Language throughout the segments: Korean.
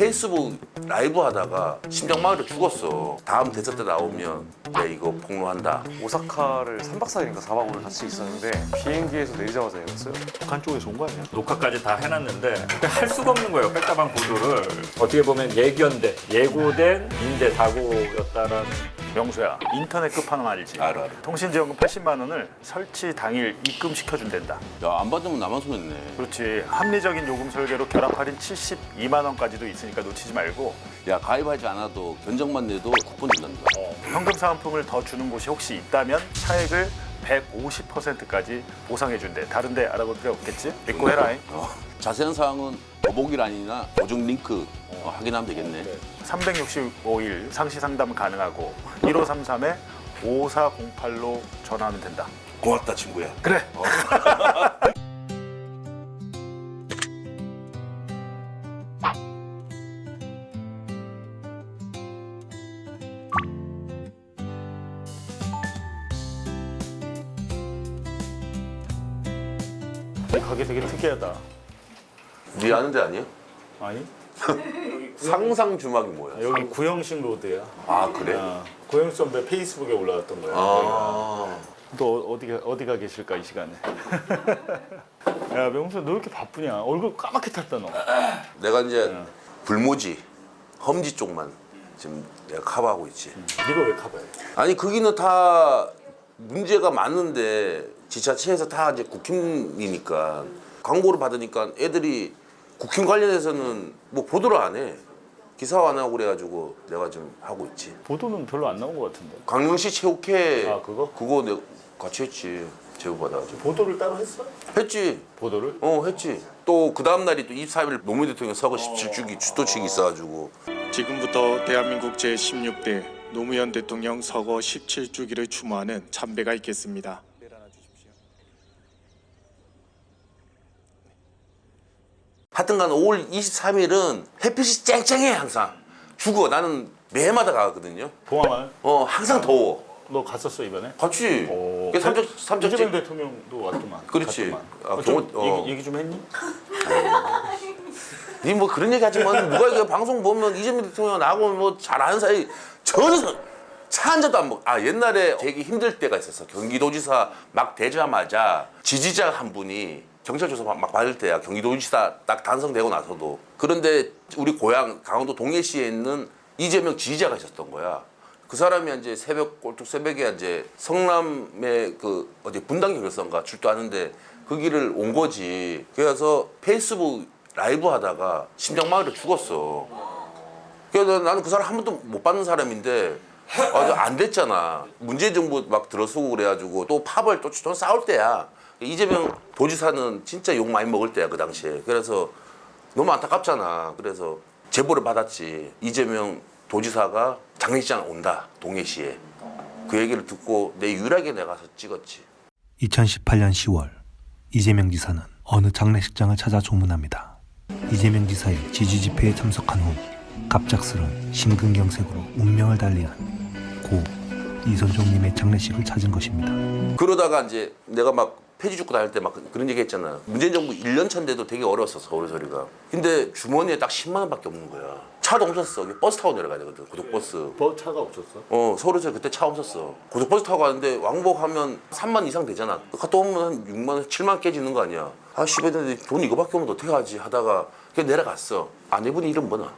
페이스북 라이브 하다가 심장마비로 죽었어. 다음 대선 때 나오면 내 이거 폭로한다. 오사카를 3박 4일인가 4박 5일 같이 있었는데 비행기에서 내리자마자 얘기했어요. 북한 쪽에서 온 거 아니야? 녹화까지 다 해놨는데 근데 할 수가 없는 거예요. 백다방 보도를 어떻게 보면 예견된 예고된 인재 사고였다라는. 명수야, 인터넷 끝판왕 알지? 알아. 통신지원금 80만 원을 설치 당일 입금시켜준댄다. 야, 안 받으면 나만 손했네. 그렇지. 합리적인 요금 설계로 결합 할인 72만 원까지도 있으니까 놓치지 말고 야, 가입하지 않아도 견적만 내도 쿠폰 준단다. 현금 사은품을 더 주는 곳이 혹시 있다면 차액을 150%까지 보상해준대. 다른데 알아볼 필요 없겠지? 믿고 해라. 자세한 사항은 더보기란이나 고정 링크 확인하면 되겠네. 365일 상시 상담 가능하고 1533-5408로 전화하면 된다. 고맙다, 친구야. 그래. 이 가게 되게 특이하다. 네 아는 데 아니야? 아니? 상상 주막이 뭐야? 여기 구형식 로드야. 아, 그래? 고영 선배 페이스북에 올라왔던 거야. 아. 또 어디가 계실까 이 시간에? 야 명수 너 왜 이렇게 바쁘냐? 얼굴 까맣게 탔다 너. 내가 이제 불모지, 험지 쪽만 지금 내가 커버하고 있지. 네가 왜 커버해? 아니, 거기는 다 문제가 많은데 지자체에서 다 이제 국힘이니까 광고를 받으니까 애들이 국힘 관련해서는 뭐 보도를 안 해. 기사 안 하고 그래가지고 내가 좀 하고 있지. 보도는 별로 안 나온 것 같은데. 강릉시 체육회 아, 그거? 그거 내가 같이 했지. 제보받아가지고. 보도를 따로 했어? 했지. 보도를? 했지. 또 그 다음 날이 또 24일 노무현 대통령 서거 17주기 주도식이 있어가지고. 지금부터 대한민국 제16대 노무현 대통령 서거 17주기를 추모하는 참배가 있겠습니다. 하여튼간 5월 23일은 햇빛이 쨍쨍해 항상. 죽어. 나는 매해마다 가거든요. 봉화마을? 항상 더워. 너 갔었어 이번에? 같이. 오. 삼적 이재명 대통령도 왔더만. 그렇지. 갔더만. 좀, 얘기 좀 했니? 니 뭐 그런 얘기 하지만 누가 이거 방송 보면 이재명 대통령 나하고 뭐 잘 아는 사이 전혀 차 한 잔도 안 먹. 옛날에 되게 힘들 때가 있었어. 경기도지사 막 되자마자 지지자 한 분이 경찰 조사 막 받을 때야. 경기도지사 딱 당선되고 나서도. 그런데 우리 고향 강원도 동해시에 있는 이재명 지지자가 있었던 거야. 그 사람이 이제 꼴뚝 새벽에 이제 성남의 그 어디 분당 경찰서인가 출두하는데 그 길을 온 거지. 그래서 페이스북 라이브 하다가 심장마비로 죽었어. 그래서 나는 그 사람 한 번도 못 봤는 사람인데 안 됐잖아. 문재인 정부 막 들어서고 그래가지고 또 팝을 또 싸울 때야. 이재명 도지사는 진짜 욕 많이 먹을 때야 그 당시에. 그래서 너무 안타깝잖아. 그래서 제보를 받았지. 이재명 도지사가 장례식장 온다 동해시에. 그 얘기를 듣고 내 유일하게 내가 가서 찍었지. 2018년 10월 이재명 지사는 어느 장례식장을 찾아 조문합니다. 이재명 지사의 지지 집회에 참석한 후 갑작스런 심근경색으로 운명을 달리는 고 이선종님의 장례식을 찾은 것입니다. 그러다가 이제 내가 막 폐지 죽고 다닐 때 막 그런 얘기 했잖아. 문재인 정부 1년 차인데도 되게 어려웠어 서울서리가. 근데 주머니에 딱 10만 원밖에 없는 거야. 차도 없었어. 버스 타고 내려가야 되거든. 고속버스. 차가 없었어? 서울에서 그때 차 없었어. 고속버스 타고 가는데 왕복하면 3만 이상 되잖아. 갔다 오면 한 6만 원, 7만 원 깨지는 거 아니야. 아 씨발 돈 이거밖에 없는데 어떻게 하지 하다가 그냥 내려갔어. 아내분 이름 뭐나?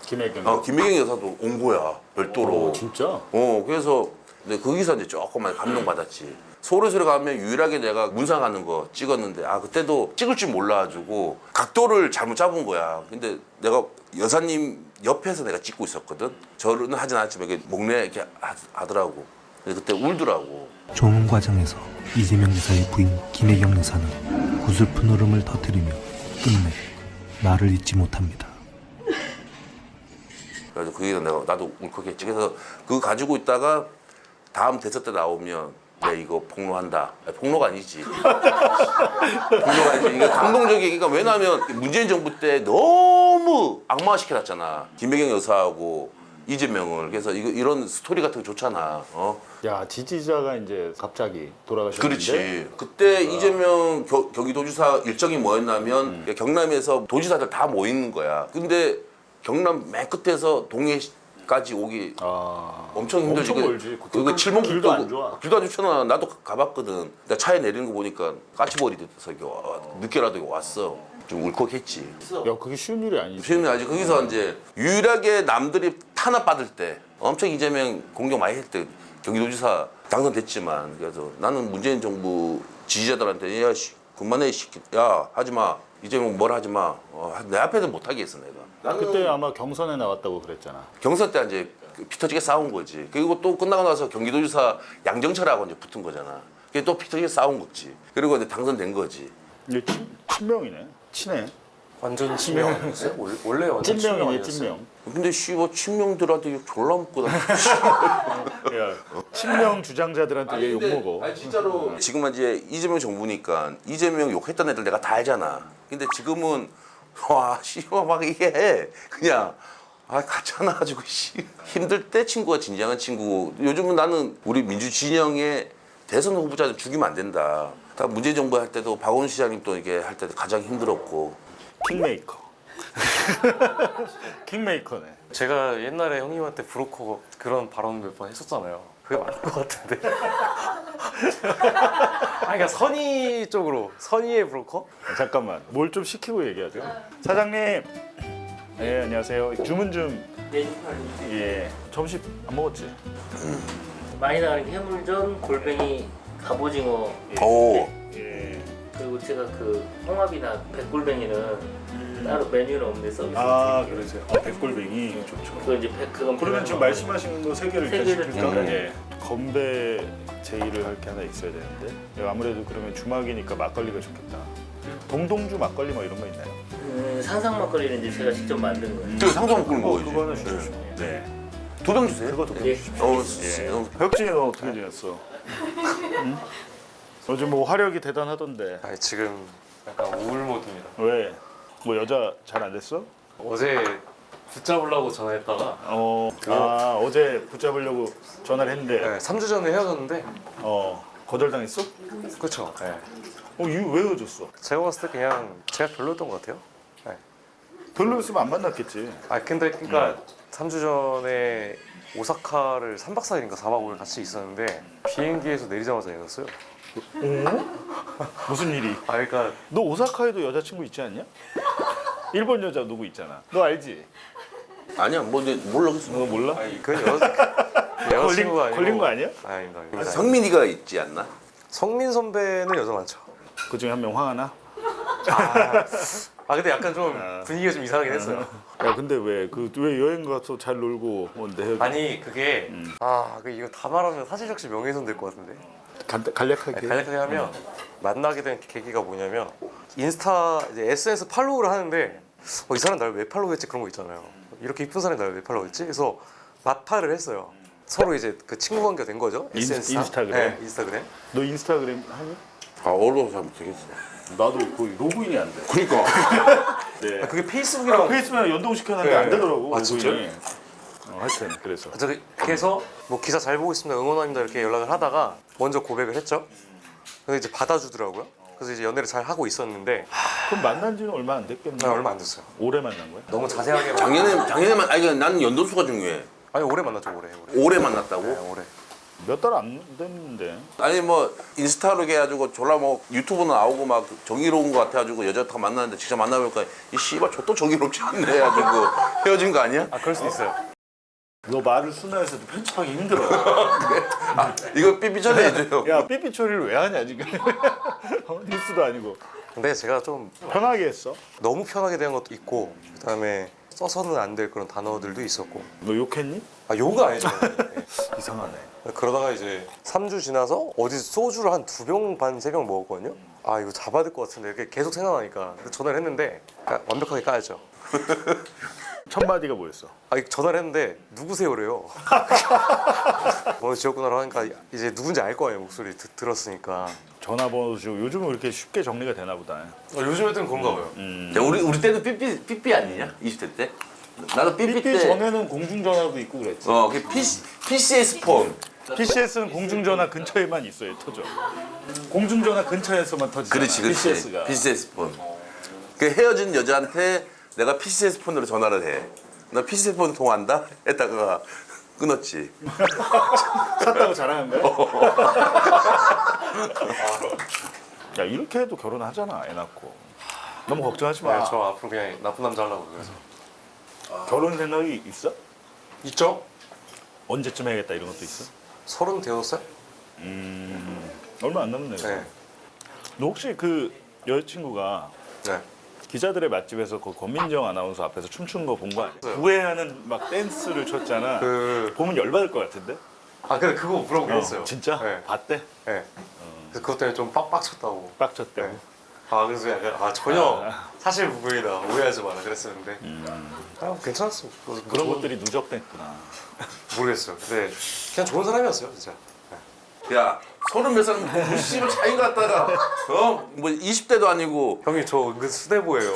김혜경. 김혜경 여사도 온 거야. 별도로. 진짜? 그래서 근데 거기서 이제 조금 많이 감동받았지. 서울에서 가면 유일하게 내가 문상 가는 거 찍었는데 그때도 찍을 줄 몰라가지고 각도를 잘못 잡은 거야. 근데 내가 여사님 옆에서 내가 찍고 있었거든. 저는 하진 않았지만 이렇게 목내 이렇게 하더라고. 근데 그때 울더라고. 조문 과정에서 이재명 지사의 부인 김혜경 여사는 구슬픈 울음을 터뜨리며 끝내 나를 잊지 못합니다. 그래서 그 얘기는 나도 울컥했지. 그래서 그거 가지고 있다가 다음 대선 때 나오면 내 이거 폭로한다. 폭로가 아니지. 폭로가 아니지. 이게 감동적이야. 그러니까 왜냐하면 문재인 정부 때 너무 악마화시켜놨잖아. 김혜경 여사하고 이재명을. 그래서 이런 스토리 같은 거 좋잖아. 야 지지자가 이제 갑자기 돌아가셨는데. 그렇지. 그때 이재명 경기도지사 일정이 뭐였냐면 경남에서 도지사들 다 모이는 거야. 근데 경남 맨 끝에서 동해까지 오기 엄청 힘들지. 엄청 멀지. 그 칠봉 길도 안 좋아. 길도 안 좋잖아. 나도 가봤거든. 나 차에 내리는 거 보니까 까치벌이 돼서 이게 늦게라도 왔어. 좀 울컥했지. 야 그게 쉬운 일이 아니지. 지금 아직 거기서 이제 유일하게 남들이 탄압받을 때 엄청 이재명 공격 많이 했을 때 경기도지사 당선됐지만 그래서 나는 문재인 정부 지지자들한테 야 그만해 야 하지 마 이재명 뭘 하지 마 내 앞에서 못 하게 했어 내가. 나는 그때 아마 경선에 나왔다고 그랬잖아. 경선 때 이제 피터지게 싸운 거지. 그리고 또 끝나고 나서 경기도지사 양정철하고 이제 붙은 거잖아. 그게 또 피터지게 싸운 거지. 그리고 이제 당선된 거지. 이게 친명이네. 친해. 완전 친명 아니었어요? 원래 완전 친명 찐명이네 아니었어요? 찐명. 근데 씨뭐 친명들한테 욕 졸라 먹고 다. 야 친명 주장자들한테 얘 욕먹어. 진짜로 지금은 이제 이재명 정부니까 이재명 욕했던 애들 내가 다 알잖아. 근데 지금은 와 씨발 막 이게 해. 그냥 가짜나 가지고 씨 힘들 때 친구가 진정한 친구고 요즘은 나는 우리 민주 진영의 대선 후보자들 죽이면 안 된다. 다 문재인 정부 할 때도 박원순 시장님 또 이게 할 때도 가장 힘들었고. 킹메이커. 킹메이커네. 제가 옛날에 형님한테 브로커 그런 발언 몇 번 했었잖아요. 그게 맞는 것 같은데. 그러니까 선의 쪽으로 선의의 브로커? 잠깐만 뭘 좀 시키고 얘기하죠. 사장님. 네 안녕하세요. 주문 좀. 예. 점심 안 먹었지? 많이 나가는 해물전, 골뱅이, 갑오징어 오. 예. 그리고 제가 그 홍합이나 백골뱅이는 따로 메뉴는 없는데 서비스 그러세요. 백골뱅이 좋죠. 그거 이제 그건 그러면 지금 말씀하시는 거 세 개를 세 일단 개를 시킬까? 음. 예. 건배 제의를 할 게 하나 있어야 되는데 아무래도 그러면 주막이니까 막걸리가 좋겠다. 동동주 막걸리 뭐 이런 거 있나요? 산상 막걸리는 이제 제가 직접 만든 거예요. 저 상점 먹고 먹어야지. 그거 하나 주십시오. 네. 두 병 주세요. 그거 두 예. 혁진이 너 어떻게 지냈어? 응? 요즘 뭐 화력이 대단하던데. 아니 지금 약간 우울 모드입니다. 왜? 뭐 여자 잘 안 됐어? 어제 붙잡으려고 전화했다가 어제 붙잡으려고 전화를 했는데 네, 3주 전에 헤어졌는데 거절당했어? 그렇죠. 네. 이거 왜 헤어졌어? 제가 봤을 때 그냥 제가 별로였던 것 같아요. 네. 별로였으면 안 만났겠지. 근데 그러니까 3주 전에 오사카를 3박 4일인가 4박 5일 같이 있었는데 비행기에서 내리자마자 헤어졌어요. 무슨 일이? 그러니까 너 오사카에도 여자친구 있지 않냐? 일본 여자 누구 있잖아. 너 알지? 아니야 뭐 이제 모르겠어. 너 몰라? 그건 여자친구가 아니고 걸린 거 아니야? 아닙니다. 성민이가 있지 않나? 성민 선배는 여자 많죠. 그 중에 한 명 황하나? 근데 약간 좀 분위기가 좀 이상하긴 했어요. 야 근데 왜 여행 가서 잘 놀고 뭔데 헤어져? 아니 그게 이거 다 말하면 사실적시 명예훼손 될 것 같은데. 간략하게. 간략하게 하면 만나게 된 계기가 뭐냐면 인스타 이제 SNS 팔로우를 하는데 이 사람 날 왜 팔로우했지 그런 거 있잖아요. 이렇게 이쁜 사람이 날 왜 팔로우했지? 그래서 마팔을 했어요. 서로 이제 그 친구 관계가 된 거죠. 인스타그램? 네, 인스타그램. 너 인스타그램 하니? 어려워서 잘못 되겠어. 나도 거의 로그인이 안 돼. 그러니까. 네. 그게 페이스북이랑 페이스북에 연동시켰는데 안 되더라고. 진짜요? 로그인이. 하여튼 그래서 그래서 뭐 기사 잘 보고 있습니다, 응원합니다 이렇게 연락을 하다가 먼저 고백을 했죠. 근데 이제 받아주더라고요. 그래서 이제 연애를 잘 하고 있었는데 그럼 만난 지는 얼마 안 됐겠네. 얼마 안 됐어요. 오래 만난 거야? 너무 자세하게 작년에만 나는 연도수가 중요해. 오래 만났죠. 오래. 오래 만났다고? 네, 오래. 몇 달 안 됐는데. 아니 뭐 인스타로 해가지고 졸라 뭐 유튜브는 나오고 막 정의로운 거 같아가지고 여자 다 만났는데 직접 만나보니까 이 씨발 저또 정의롭지 않네 해가지고 헤어진 거 아니야? 그럴 수도 있어요. 너 말을 순화해서도 편집하기 힘들어. 이거 삐삐 전해줘요. 야 삐삐 처리를 왜 하냐 지금. 뉴스도 아니고. 근데 제가 좀 편하게 했어. 너무 편하게 대한 것도 있고 그다음에 써서는 안 될 그런 단어들도 있었고. 너 욕했니? 욕은 아니죠. 이상하네. 그러다가 이제 3주 지나서 어디서 소주를 한 2병 반 3병 먹었거든요. 이거 잡아야 될 것 같은데 이렇게 계속 생각나니까 전화를 했는데 완벽하게 까였죠. 첫 마디가 뭐였어? 전화를 했는데 누구세요래요. 오늘 지역구나라고 하니까 이제 누군지 알 거 아니에요. 목소리 들었으니까. 전화번호 주고 요즘은 이렇게 쉽게 정리가 되나 보다. 요즘 애들은 그런가 봐요. 야, 우리 때도 삐삐 아니냐? 20대 때? 나도 삐삐 삐삐 때. 전에는 공중전화도 있고 그랬지. 그 PCS 폰. PCS는 공중전화 근처에만 있어요. 터져. 공중전화 근처에서만 터지잖아. 그렇지. PCS가. PCS 폰. 그 헤어진 여자한테 내가 PCS 폰으로 전화를 해. 나 PC폰 통한다 했다가 끊었지. 샀다고 자랑한 거야? 야 이렇게 해도 결혼하잖아 애 낳고. 너무 걱정하지 마. 네, 저 앞으로 그냥 나쁜 남자 하려고 그래서. 결혼 생각이 있어? 있죠? 언제쯤 해야겠다 이런 것도 있어? 30 되었어요? 얼마 안 남았네. 네. 너 혹시 그 여자친구가 네. 기자들의 맛집에서 그 권민정 아나운서 앞에서 춤추는 거 본 거 아니야? 네. 구애하는 막 댄스를 췄잖아. 보면 열받을 것 같은데? 근데 그거 물어보긴 했어요. 진짜? 네. 봤대? 네. 그래서 그것 때문에 좀 빡빡쳤다고. 빡쳤대고. 네. 그래서 약간 전혀 사실 무근이다 오해하지 마라 그랬었는데 괜찮았어. 그런 것들이 누적됐구나. 모르겠어요. 근데 그냥 좋은 사람이었어요 진짜. 야 30몇 살 무시를 차이 갔다가 뭐 20대도 아니고 형이 저 은근 수대보예요.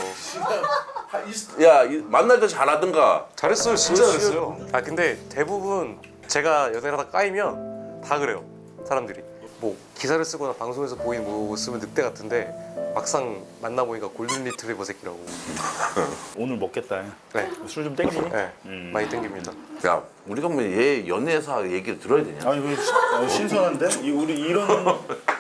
야 만날 때 잘하든가. 잘했어요 진짜 잘했어요. 근데 대부분 제가 연애를 하다 까이면 다 그래요 사람들이. 뭐 기사를 쓰거나 방송에서 보인 모습은 늑대 같은데 막상 만나보니까 골든 리트리버 새끼라고. 오늘 먹겠다. 네. 술 좀 땡기니? 네. 많이 땡깁니다. 야 우리가 뭐 얘 연애사 얘기를 들어야 되냐? 아니 왜 신선한데? 우리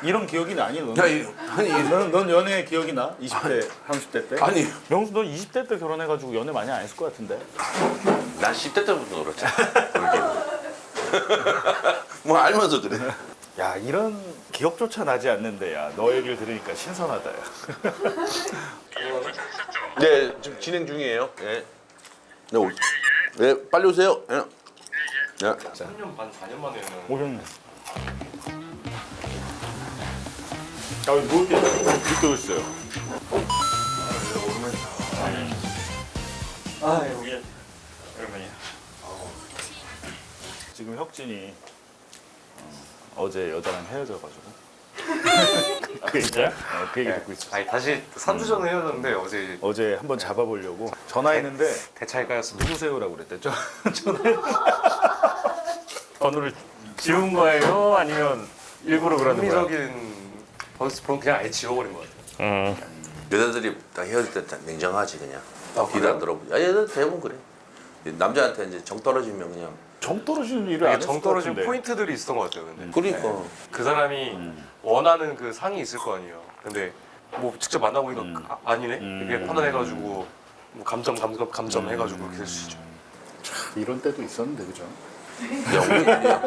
이런 기억이 아니 너는? 아니 넌 연애 기억이 나? 20대, 30대 때? 아니 명수 넌 20대 때 결혼해가지고 연애 많이 안 했을 것 같은데? 난 10대 때부터 놀았지. 뭐 알면서 그래. 야 이런 기억조차 나지 않는데 야 너 얘기를 들으니까 신선하다 야. 네 지금 진행 중이에요. 네. 네 빨리 오세요. 네. 네. 3년 반 4년 만에 오셨네. 아 뭐 이렇게 늦게 오셨어요? 여기 오랜만이야. 지금 혁진이 어제 여자랑 헤어져가지고 그 얘기 그 얘기 듣고 있었어. 다시 3주 전에 헤어졌는데 어제 한번 잡아보려고 전화했는데 대차에 까였습니다. 누구세요라고 그랬대. 번호를 지운 거예요? 아니면 일부러 그러는 거야? 합리적인 번호는 그냥 아예 지워버린 것 같아요. 여자들이 다 헤어질 때 다 냉정하지 그냥. 귀도 안 들어보지. 여자들 대부분 그래. 남자한테 이제 정 떨어지면 그냥. 정 떨어지는 일을 안 했을 정 것 떨어진 같은데. 포인트들이 있었던 것 같아요. 근데 그러니까. 그 사람이 원하는 그 상이 있을 거 아니에요. 근데 뭐 직접 만나보니까 아니네 이렇게 판단해가지고 뭐 감점 해가지고 그렇게 될 수 있죠. 이런 때도 있었는데 그죠?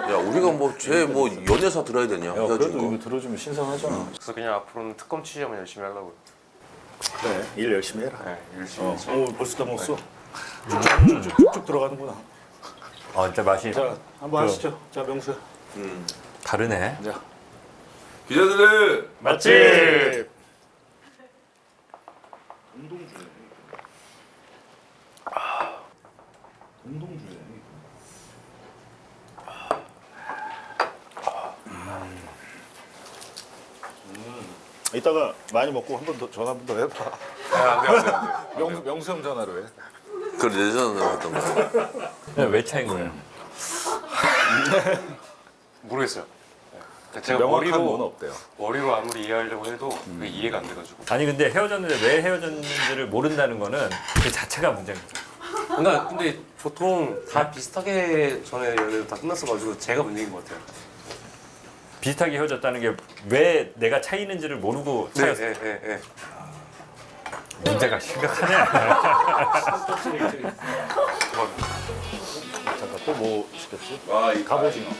야 우리가 뭐 쟤 뭐 연애사 들어야 되냐 야 헤어진 그래도 거. 이거 들어주면 신선하잖아. 그래서 그냥 앞으로는 특검 취재만 열심히 하려고요. 그래 일 열심히 해라. 네, 열심히. 벌써 다 먹었어. 쭉쭉 들어가는구나. 진짜 맛이 자 한번 하시죠. 자 명수. 다르네. 자 기자들 맛집. 운동주네. 운동주네. 이따가 많이 먹고 한 번 더 전화 한 번 더 해봐. 안 돼. 명수 형 전화로 해. 그 예전에 했던 거. 왜 차인 거예요? 모르겠어요. 제가 명확한 건 없대요. 머리로 아무리 이해하려고 해도 그게 이해가 안 돼가지고. 아니 근데 헤어졌는데 왜 헤어졌는지를 모른다는 거는 그 자체가 문제인 거죠. 근데 보통 다 비슷하게 전에 연애도 다 끝났어가지고 제가 문제인 것 같아요. 비슷하게 헤어졌다는 게 왜 내가 차이는지를 모르고 차였어. 네. 문제가 심각하네. 잠깐 또 뭐 시켰지? 와이 갑오징어.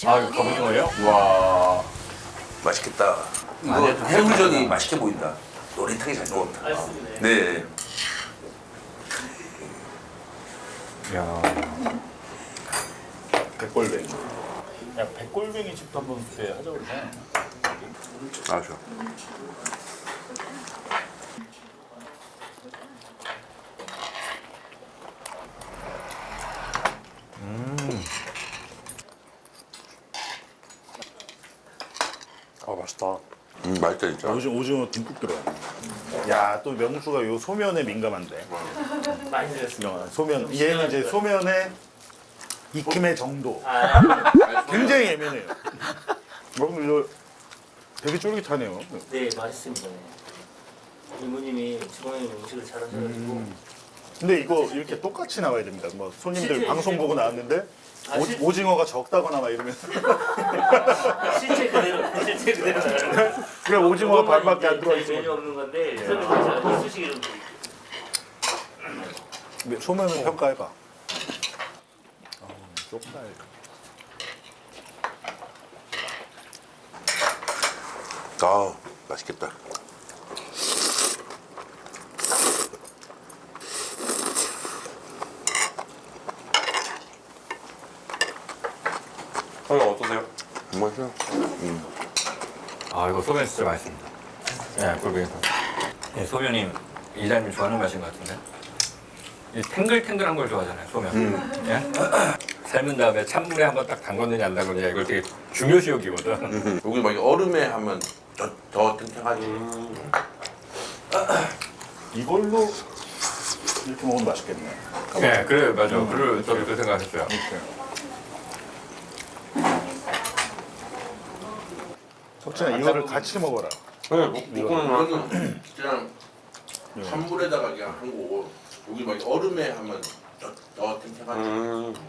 갑오징어요? 와 맛있겠다. 이거 해물전이 맛있게 보인다. 노릇하게 잘 구웠다. 네. 야, 백골뱅이. 야 백골뱅이 집도 한번 그때 하자 그러자. 아쉬워. 맛있다. 맛있다 진짜. 오징어 듬뿍 들어가. 야또 명수가 요 소면에 민감한데. 많이 드렸습니다. 소면 얘는 이제 소면에 익힘의 정도 아, 굉장히 예민해요. 이거 되게 쫄깃하네요. 네, 맛있습니다. 네. 이모님이 주방장님 음식을 잘하셔가지고 근데 이거 이렇게 똑같이 나와야 됩니다. 뭐 손님들 실제 방송 보고 나왔는데 오징어가 적다거나 막 이러면 실제 그대로 나가는 그래 오징어가 반밖에 안 들어와 메뉴 있어. 없는 건데 제가 이쑤시개로 드릴게요. 소면을 평가해봐. 쪽발. 아 맛있겠다. 형님 어떠세요? 맛있어. 아 이거 소면 진짜 맛있습니다. 네, 꿀뱅이. 네, 소면이 이사님이 좋아하는 맛인 것 같은데. 이 탱글탱글한 걸 좋아하잖아요, 소면. 예? 삶은 다음에 찬물에 한번 딱 담궜느냐 안 담궜느냐 이걸 되게 중요시 여기거든. 여기 막 얼음에 하면 더 탱탱하지. 이걸로 이렇게 먹으면 맛있겠네. 네, 그래 맞아. 그래 저도 그 생각했어요. 석진아 이거를 같이 먹어라. 네, 이거는 그냥 찬물에다가 그냥 한 거고 여기 막 얼음에 하면 더 탱탱하지.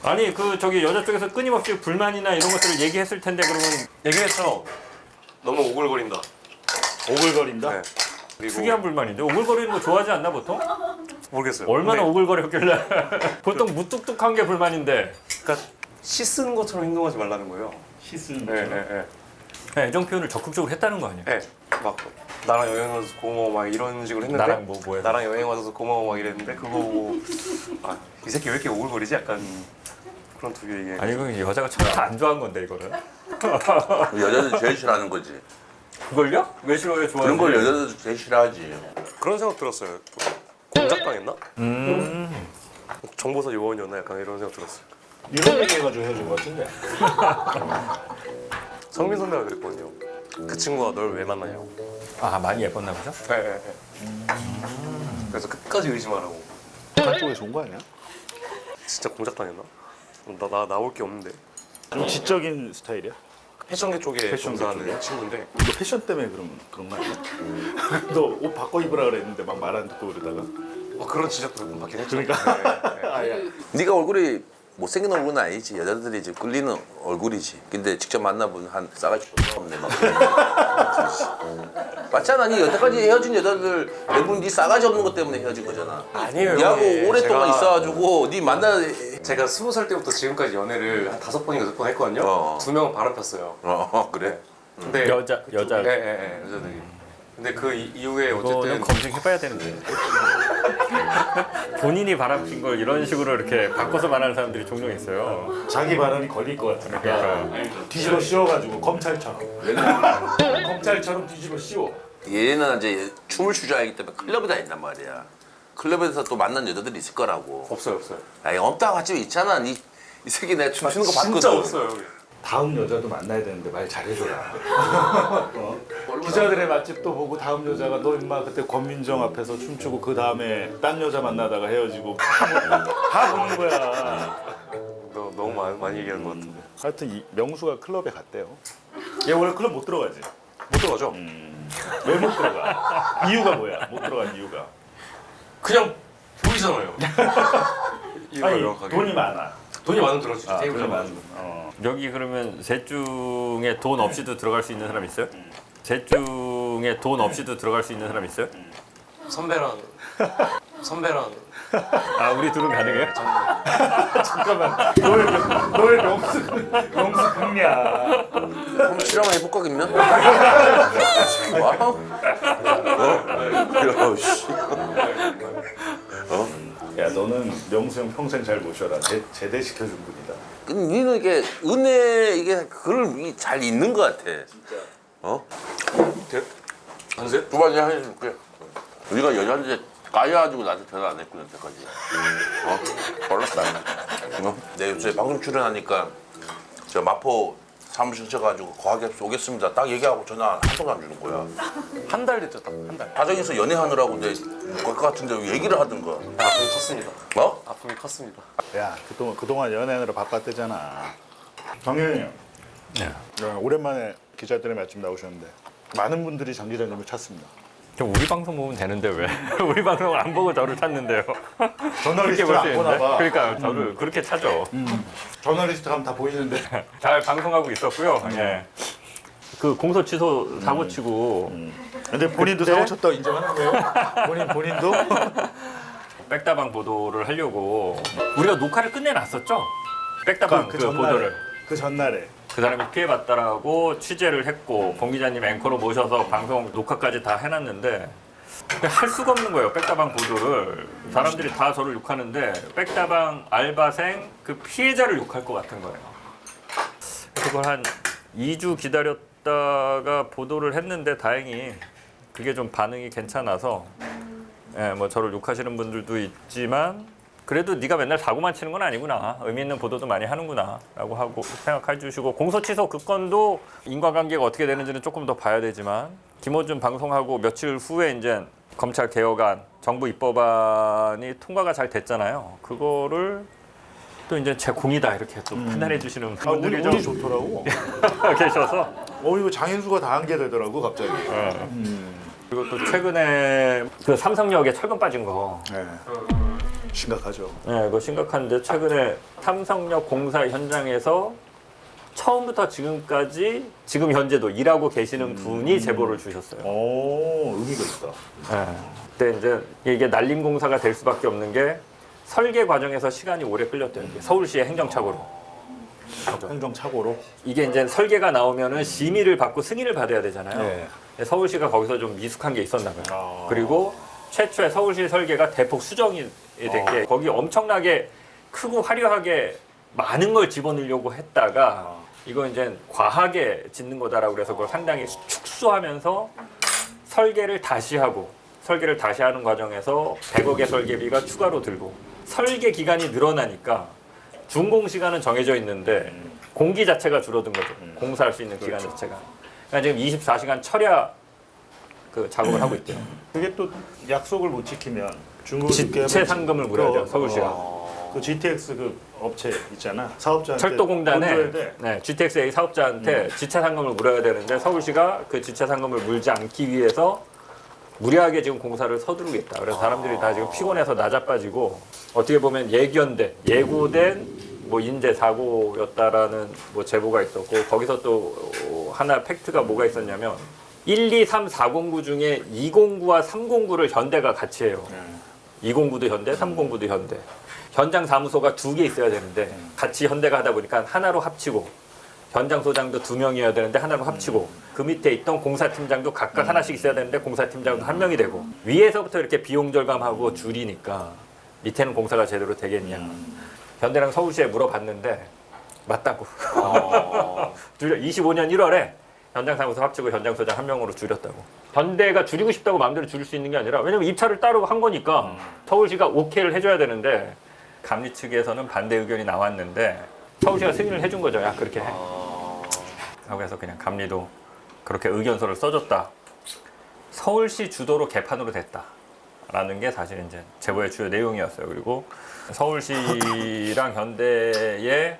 아니 그 저기 여자 쪽에서 끊임없이 불만이나 이런 것들을 얘기했을 텐데 그러면 얘기했죠. 너무 오글거린다. 오글거린다. 네. 그리고 특이한 불만인데 오글거리는 거 좋아하지 않나 보통? 모르겠어요. 얼마나 근데 오글거렸길래 보통 무뚝뚝한 게 불만인데 그러니까 씻는 것처럼 행동하지 말라는 거예요. 씻는 네, 네, 네. 그냥 애정 표현을 적극적으로 했다는 거 아니에요? 네. 막 나랑 여행 와서 고마워 막 이런 식으로 했는데 나랑 뭐 해서? 나랑 여행 와서 고마워 막 이랬는데 그거 보고 아, 이 새끼 왜 이렇게 오글거리지? 약간 그런 두 개의 아니 이거 여자가 처음부터 안 좋아한 건데 이거는 여자들 제일 싫어하는 거지. 그걸요? 왜 싫어요? 좋아하지? 그런 걸 여자들 제일 싫어하지. 그런 생각 들었어요. 공작당했나? 정보사 요원이었나? 약간 이런 생각 들었어요. 이런 얘기 해가지고 헤어진 것 같은데. 성민 선배가 그랬거든요. 그 친구가 널 왜 만나냐고. 아 많이 예뻤나 보죠? 네, 네, 네. 그래서 끝까지 의심하라고. 한쪽에 좋은 거 아니야? 진짜 공작당했나? 나 나올 게 없는데. 좀 지적인 스타일이야? 패션계 쪽에 패션계 종사하는 쪽이야? 친구인데 너 패션 때문에 그런 거 아니야? 너 옷 바꿔 입으라 그랬는데 막 말 안 듣고 그러다가. 그런 지적도 받긴 했죠. 그러니까. 네, 네. 네가 얼굴이 못생긴 얼굴은 아니지. 여자들이 이제 끌리는 얼굴이지. 근데 직접 만나보면 한 싸가지 없네 막. 맞잖아. 니 여태까지 헤어진 여자들 대부분 네 싸가지 없는 것 때문에 헤어진 거잖아. 아니에요. 니하고 형님. 오랫동안 제가- 있어가지고 네 만나. 제가 20살 때부터 지금까지 연애를 한 5번인가 6번 했거든요. 어. 2명은 바람 폈어요. 그래. 근데 여자 네, 여자들이. 근데 그 이후에 이거는 어쨌든 검증해봐야 되는데 본인이 바람핀 걸 이런 식으로 이렇게 바꿔서 말하는 사람들이 종종 있어요. 자기 발언이 걸릴 것 같으니까 뒤집어 씌워가지고 검찰처럼. 검찰처럼 뒤집어 씌워. 얘는 이제 춤을 추자하기 때문에 클럽에 다닌단 말이야. 클럽에서 또 만난 여자들이 있을 거라고. 없어요. 아니 없다고 하지 있잖아. 이 새끼 내가 춤추는 거 봤거든. 진짜 없어요. 다음 여자도 만나야 되는데 말 잘해줘라. 기자들의 맛집도 보고 다음 여자가 너 임마 그때 권민정 앞에서 춤추고 그 다음에 딴 여자 만나다가 헤어지고 다 보는 거야. 너 너무 많이 얘기하는 것 같은데. 하여튼 이 명수가 클럽에 갔대요. 얘 원래 클럽 못 들어가지. 못 들어가죠? 왜 못 들어가? 이유가 뭐야? 못 들어간 이유가. 그냥 보이잖아요. 이유가 아니 명확하게. 돈이 많아. 돈이 많으면 들어가죠. 아, 테이블에 돈이 많은. 많아. 여기 그러면 셋 중에 돈 없이도 들어갈 수 있는 사람 있어요? 셋 중에 돈 없이도 들어갈 수 있는 사람 있어요? 선배랑 아 우리 둘은 가능해요? 잠깐만. 너의 명수 극냐? 한번 실험을 해볼까 그러면? 와우. 야 너는 명수 형 평생 잘 모셔라. 제대시켜준 분이다. 니는 이게 은혜 이게 그걸 잘 있는 것 같아. 진짜. 안세? 두 가지 해줄게. 우리가 여자한테 까여가지고 나한테 전화 안 했고 여태까지. 몰랐다. 내 요새 방송 출연하니까 저 마포 사무실 쳐가지고 과학협소 오겠습니다. 딱 얘기하고 전화 한 통도 안 주는 거야. 한 달 됐죠, 딱 한 달. 가정에서 연애하느라고 이제 것 같은데 얘기를 하든가. 아픔이 컸습니다. 뭐? 아픔이 컸습니다. 야, 그동안 연애하느라 바빴대잖아. 정현이 형. 네. 오랜만에 기자들의 맛집 나오셨는데 많은 분들이 장 기자님을 찾습니다. 좀 우리 방송 보면 되는데 왜? 우리 방송을 안 보고 저를 찾는데요. 저널리스트를 안 보나 봐. 그러니까 저를 그렇게 찾죠. 저널리스트 가면 다 보이는데. 잘 방송하고 있었고요. 예. 그 공소 취소 사고 치고 근데 본인도 그때- 사고 쳤다고 인정하는 거예요? 본인도? 백다방 보도를 하려고 우리가 녹화를 끝내놨었죠. 백다방 그 보도를. 그 전날에. 그 사람이 피해봤다라고 취재를 했고 봉 기자님 앵커로 모셔서 방송 녹화까지 다 해놨는데 할 수가 없는 거예요. 백다방 보도를. 사람들이 다 저를 욕하는데 백다방 알바생 그 피해자를 욕할 것 같은 거예요. 그래서 그걸 한 2주 기다렸다가 보도를 했는데 다행히 그게 좀 반응이 괜찮아서 예, 뭐 저를 욕하시는 분들도 있지만 그래도 네가 맨날 사고만 치는 건 아니구나. 의미 있는 보도도 많이 하는구나 라고 하고 생각해 주시고 공소 취소 그 건도 인과관계가 어떻게 되는지는 조금 더 봐야 되지만 김어준 방송하고 며칠 후에 이제 검찰 개혁안 정부 입법안이 통과가 잘 됐잖아요. 그거를 또 이제 제 공이다 이렇게 또 판단해 주시는 분들이 운이 좋더라고. 계셔서 이거 장인수가 다 한 게 되더라고 갑자기. 그리고 또 최근에 그 삼성역에 철근 빠진 거 네. 심각하죠. 네, 그거 심각한데 최근에 삼성역 공사 현장에서 처음부터 지금까지 지금 현재도 일하고 계시는 분이 제보를 주셨어요. 오, 의미가 있다. 네. 근데 이제 이게 날림 공사가 될 수밖에 없는 게 설계 과정에서 시간이 오래 끌렸대요. 이게 서울시의 행정착오로. 행정착오로. 이게 이제 설계가 나오면은 심의를 받고 승인을 받아야 되잖아요. 네. 근데 서울시가 거기서 좀 미숙한 게 있었나 봐요. 그리고 최초의 서울시 설계가 대폭 수정이 된 게 거기 엄청나게 크고 화려하게 많은 걸 집어넣으려고 했다가 이거 이제 과하게 짓는 거다라고 그래서 그걸 상당히 축소하면서 설계를 다시 하는 과정에서 100억의 설계비가 추가로 들고 설계 기간이 늘어나니까 준공 시간은 정해져 있는데 공기 자체가 줄어든 거죠. 공사할 수 있는 기간 자체가. 그러니까 지금 24시간 철야 그 작업을 하고 있대요. 그게 또 약속을 못 지키면 중국 지체 상금을 물어야죠, 서울시가. 그 GTX 그 업체 있잖아. 사업자한테 돈 줘야 철도공단에 돼. 네, GTX-A 사업자한테 지체 상금을 물어야 되는데 서울시가 그 지체 상금을 물지 않기 위해서 무리하게 지금 공사를 서두르겠다. 그래서 사람들이 다 지금 피곤해서 나자빠지고 어떻게 보면 예고된 뭐 인재 사고였다라는 뭐 제보가 있었고 거기서 또 하나 팩트가 뭐가 있었냐면 1, 2, 3, 409 중에 209와 309를 현대가 같이 해요. 209도 현대, 309도 현대. 현장 사무소가 2개 있어야 되는데 같이 현대가 하다 보니까 하나로 합치고 현장 소장도 2명이어야 되는데 하나로 합치고 그 밑에 있던 공사팀장도 각각 하나씩 있어야 되는데 공사팀장도 1명이 되고 위에서부터 이렇게 비용 절감하고 줄이니까 밑에는 공사가 제대로 되겠냐. 현대랑 서울시에 물어봤는데 맞다고. 25년 1월에 현장 사무소 합치고 현장 소장 1명으로 줄였다고. 현대가 줄이고 싶다고 마음대로 줄일 수 있는 게 아니라 왜냐면 입찰을 따로 한 거니까 서울시가 오케이를 해줘야 되는데 감리 측에서는 반대 의견이 나왔는데 서울시가 승인을 해준 거죠. 야 그렇게 해. 라고 해서 그냥 감리도 그렇게 의견서를 써줬다. 서울시 주도로 개판으로 됐다. 라는 게 사실 이제 제보의 주요 내용이었어요. 그리고 서울시랑 현대에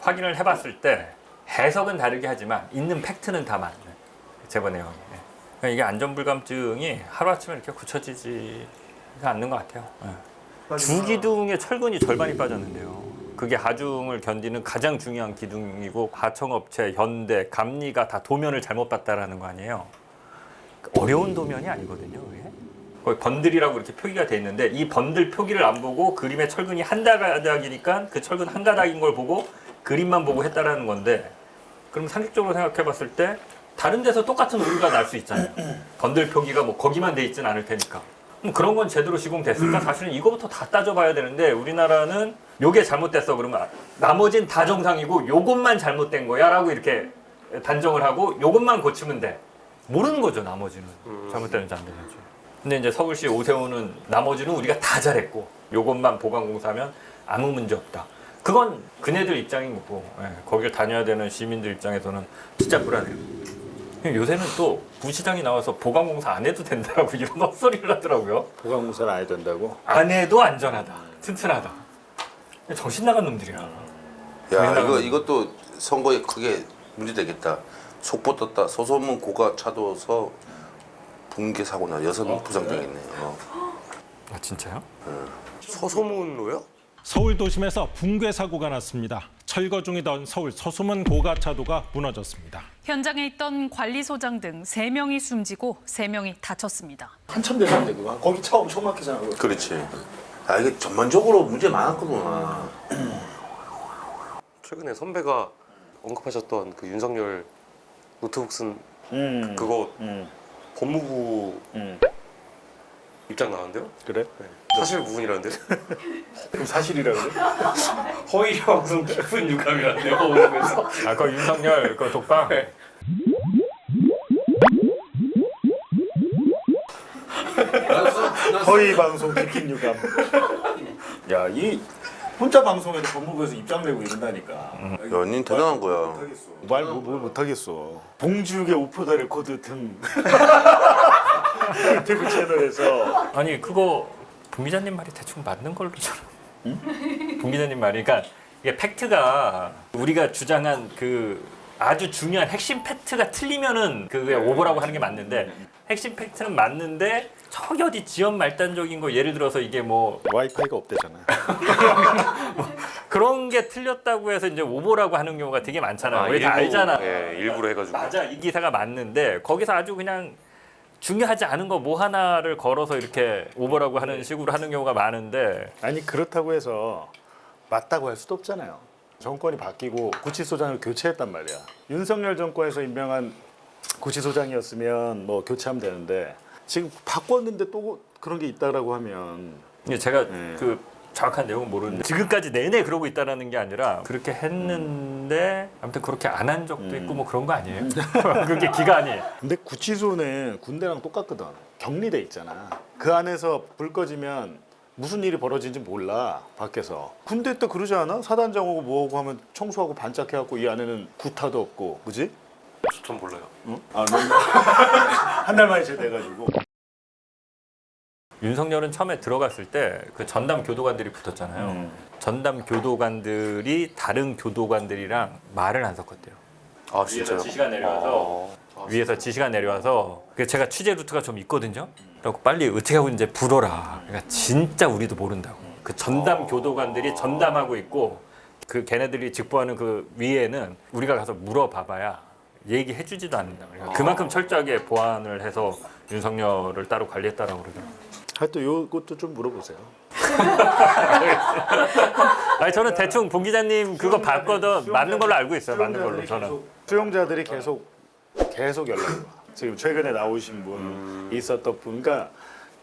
확인을 해봤을 때 해석은 다르게 하지만 있는 팩트는 다 맞는 제보 내용이에요. 그러니까 이게 안전불감증이 하루아침에 이렇게 굳혀지지가 않는 것 같아요. 주기둥의 철근이 절반이 빠졌는데요. 그게 하중을 견디는 가장 중요한 기둥이고 하청업체, 현대, 감리가 다 도면을 잘못 봤다라는 거 아니에요. 어려운 도면이 아니거든요. 그게. 거기 번들이라고 이렇게 표기가 돼 있는데 이 번들 표기를 안 보고 그림에 철근이 한 가닥이니까 그 철근 한 가닥인 걸 보고 그림만 보고 했다라는 건데 그럼 상식적으로 생각해 봤을 때 다른 데서 똑같은 오류가 날 수 있잖아요. 번들 표기가 뭐 거기만 돼 있진 않을 테니까. 그럼 그런 건 제대로 시공됐을까? 사실은 이거부터 다 따져봐야 되는데 우리나라는 요게 잘못됐어 그러면 나머진 다 정상이고 요것만 잘못된 거야 라고 이렇게 단정을 하고 요것만 고치면 돼. 모르는 거죠 나머지는. 잘못되는지 안 되는지. 근데 이제 서울시 오세훈은 나머지는 우리가 다 잘했고 요것만 보강공사하면 아무 문제 없다 그건 그네들 입장인 거고 거기를 다녀야 되는 시민들 입장에서는 진짜 불안해요. 요새는 또 부시장이 나와서 보강공사 안 해도 된다고 이런 헛소리를 하더라고요. 보강공사를 안 해도 된다고? 안 해도 안전하다, 튼튼하다. 정신 나간 놈들이야. 야 이것도 선거에 크게 문제되겠다. 속보 떴다. 소소문 고가 차도서 붕괴 사고 나 6명 부상당했네요. 아 진짜요? 서소문로요? 서울 도심에서 붕괴 사고가 났습니다. 철거 중이던 서울 서소문 고가차도가 무너졌습니다. 현장에 있던 관리소장 등 3명이 숨지고 3명이 다쳤습니다. 한참 되는데 그거. 거기 차 엄청 막히잖아. 그거. 그렇지. 아 이게 전반적으로 문제 많았구나. 최근에 선배가 언급하셨던 그 윤석열 노트북 쓴 그거 법무부 입장 나왔는데요? 그래? 사실 무근이라는데요? 그럼 사실이라 그래? 허위와 무슨 깊은 유감이라는데요? 법무부에서? 아 그 윤석열 그 독방. 허위 방송 키킨 유감. 야, 이 혼자 방송에도 법무부에서 입장 내고 이런다니까. 연인 대단한 거야. 말 못하겠어. 봉지욱의 우포다 레코드 등 유튜브 채널에서 아니 그거 분 기자님 말이 대충 맞는 걸로 저는. 분 기자님 말이 그러니까 이게 팩트가 우리가 주장한 그 아주 중요한 핵심 팩트가 틀리면은 그게 오보라고 하는 게 맞는데 핵심 팩트는 맞는데 저기 어디 지연 말단적인 거 예를 들어서 이게 뭐 와이파이가 없대잖아. 그런 게 틀렸다고 해서 이제 오보라고 하는 경우가 되게 많잖아요. 우리 다 일부, 알잖아. 예, 일부러 해가지고. 맞아 이 기사가 맞는데 거기서 아주 그냥 중요하지 않은 거 뭐 하나를 걸어서 이렇게 오보라고 하는 식으로 하는 경우가 많은데 아니 그렇다고 해서 맞다고 할 수도 없잖아요. 정권이 바뀌고 구치소장을 교체했단 말이야. 윤석열 정권에서 임명한 구치소장이었으면 뭐 교체하면 되는데 지금 바꿨는데 또 그런 게 있다라고 하면 이게 제가 그 정확한 내용은 모르는데 지금까지 내내 그러고 있다라는 게 아니라 그렇게 했는데 아무튼 그렇게 안 한 적도 있고 뭐 그런 거 아니에요? 그게 기간이 근데 구치소는 군대랑 똑같거든. 격리돼 있잖아. 그 안에서 불 꺼지면 무슨 일이 벌어지는지 몰라 밖에서. 군대 때 그러지 않아? 사단장 오고 뭐하고 하면 청소하고 반짝해갖고 이 안에는 구타도 없고 그지? 전 몰라요. 응? 아, 한 달 만에 제대해가지고. 윤석열은 처음에 들어갔을 때 그 전담 교도관들이 붙었잖아요. 전담 교도관들이 다른 교도관들이랑 말을 안 섞었대요. 아 진짜요? 지시가 내려와서 위에서 지시가 내려와서 제가 취재 루트가 좀 있거든요. 그래서 빨리 어떻게 하고 이제 불어라. 그러니까 진짜 우리도 모른다고. 그 전담 교도관들이 전담하고 있고 그 걔네들이 직보하는 그 위에는 우리가 가서 물어봐봐야 얘기해주지도 않는다. 그러니까 그만큼 철저하게 보안을 해서 윤석열을 따로 관리했다라고 그러더라고요. 하여튼 요것도 좀 물어보세요. 아니 저는 대충 본 기자님 그거 봤거든. 맞는 걸로 알고 있어요. 맞는 걸로 저는. 수용자들이 계속 연락이 와. 지금 최근에 나오신 분 있었던 분. 그러니까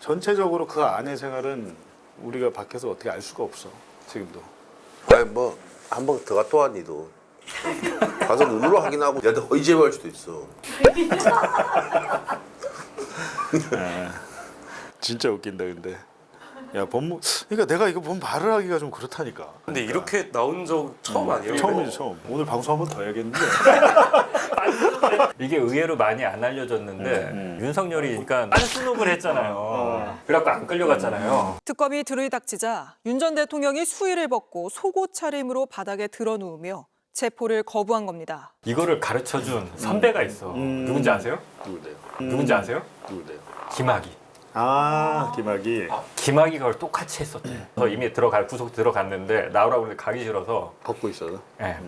전체적으로 그 안의 생활은 우리가 밖에서 어떻게 알 수가 없어. 지금도. 아니 뭐 한 번 더 갔다 와 니도. 가서 눈으로 확인하고 얘한테 허위 제보할 수도 있어. 진짜 웃긴다 근데. 야 법무. 그러니까 내가 이거 뭔 말을 하기가 좀 그렇다니까. 근데 이렇게 나온 적 처음 아니에요? 처음이죠 처음. 오늘 방송 한 번 더 해야겠는데. 이게 의외로 많이 안 알려졌는데 윤석열이 그러니까 빤스눕을 했잖아요. 그래갖고 안 끌려갔잖아요. 특검이 들이닥치자 윤 전 대통령이 수의를 벗고 속옷 차림으로 바닥에 드러누우며 체포를 거부한 겁니다. 이거를 가르쳐준 선배가 있어. 누군지 아세요? 누군데요? 누군지 아세요? 누군데요? 김학이. 아 김학이 김학이가 그걸 똑같이 했었대. 그래서 이미 구속 들어갔는데 나오라고 그러는데 가기 싫어서 벗고 있어서.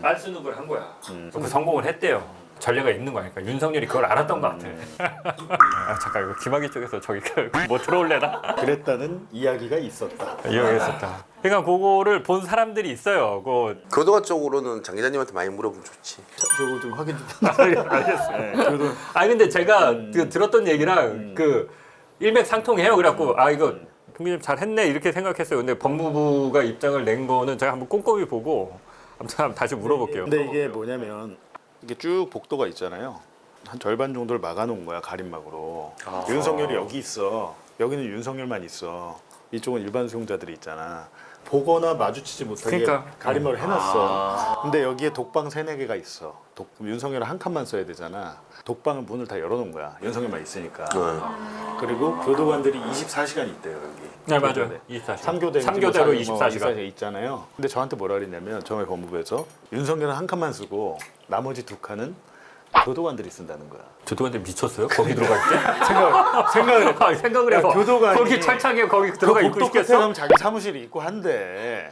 빤스눕을 한 거야. 그 성공을 했대요. 전례가 있는 거니까 그러니까 윤석열이 그걸 알았던 것 같아. 아, 잠깐 이거 김학의 쪽에서 저기 뭐 들어올래나? 그랬다는 이야기가 있었다. 이야기했었다. 그러니까 그거를 본 사람들이 있어요. 그 교도관 쪽으로는 장 기자님한테 많이 물어보면 좋지. 저거 좀 확인 좀. 알겠어요. 네, 저도 아 근데 제가 그 들었던 얘기랑 그 일맥상통해요. 그래갖고 아 이거 국민님 잘했네 이렇게 생각했어요. 근데 법무부가 입장을 낸 거는 제가 한번 꼼꼼히 보고 아무튼 다시 물어볼게요. 근데 이게 뭐냐면 이게 쭉 복도가 있잖아요. 한 절반 정도를 막아놓은 거야 가림막으로. 윤석열이 여기 있어. 여기는 윤석열만 있어. 이쪽은 일반 수용자들이 있잖아. 보거나 마주치지 못하게 그러니까. 가림막을 해놨어. 근데 여기에 독방 3-4개가 있어. 윤석열은 한 칸만 써야 되잖아. 독방은 문을 다 열어놓은 거야. 윤석열만 있으니까. 그리고 교도관들이 24시간 있대요 여기. 네 맞아요. 24시간. 3교대로 24시간. 있잖아요. 근데 저한테 뭐라 그랬냐면 처음에 법무부에서 윤석열은 한 칸만 쓰고 나머지 2칸은 교도관들이 쓴다는 거야. 교도관들 미쳤어요? 거기 들어갈 때? 생각을 해. 아, 생각을 해봐. 교도관이 거기 철창에 거기 들어가 있고 복도 끝에 있겠어? 가면 자기 사무실이 있고 한데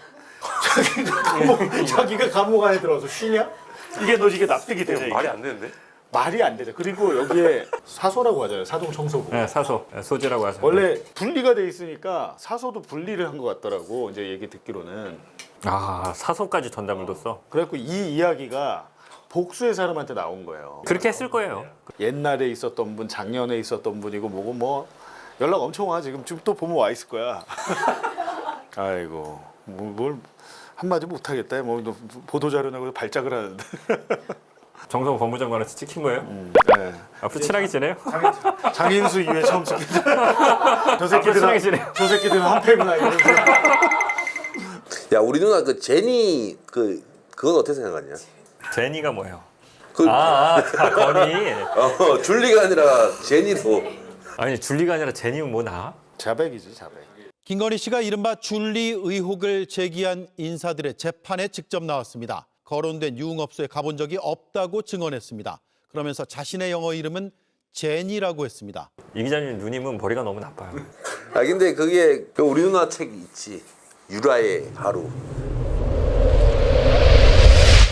자기가 감옥 안에 들어가서 쉬냐? 이게 납득이 되냐? 말이 안 되는데? 말이 안 되죠. 그리고 여기에 사소라고 하잖아요. 사동 청소부. 네, 사소. 네, 소재라고 하죠. 원래 분리가 돼 있으니까 사소도 분리를 한 것 같더라고. 이제 얘기 듣기로는. 아, 사소까지 전담을 뒀어. 그래갖고 이 이야기가 복수의 사람한테 나온 거예요. 그렇게 했을 거예요. 옛날에 있었던 분, 작년에 있었던 분이고 뭐고 뭐 연락 엄청 와. 지금 또 보면 와 있을 거야. 아이고 뭘 한마디 못 하겠다. 뭐 보도 자료 내고 발작을 하는데. 정성 법무장관한테 찍힌 거예요? 네. 앞으로 친하게 지내요? 장인수 이후에 처음 찍힌. 앞으로 친하게 지내요? 저 새끼들은 한패구나 이러면서. 야 우리 누나 그 제니 그건 어떻게 생각하냐? 제니가 뭐예요? 그 건이. 줄리가 아니라 제니로. 아니 줄리가 아니라 제니는 뭐 나? 자백이지 자백. 김건희 씨가 이른바 줄리 의혹을 제기한 인사들의 재판에 직접 나왔습니다. 거론된 유흥업소에 가본 적이 없다고 증언했습니다. 그러면서 자신의 영어 이름은 제니라고 했습니다. 이 기자님 누님은 머리가 너무 나빠요. 아 근데 그게 그 우리 누나 책이 있지. 유라의 하루.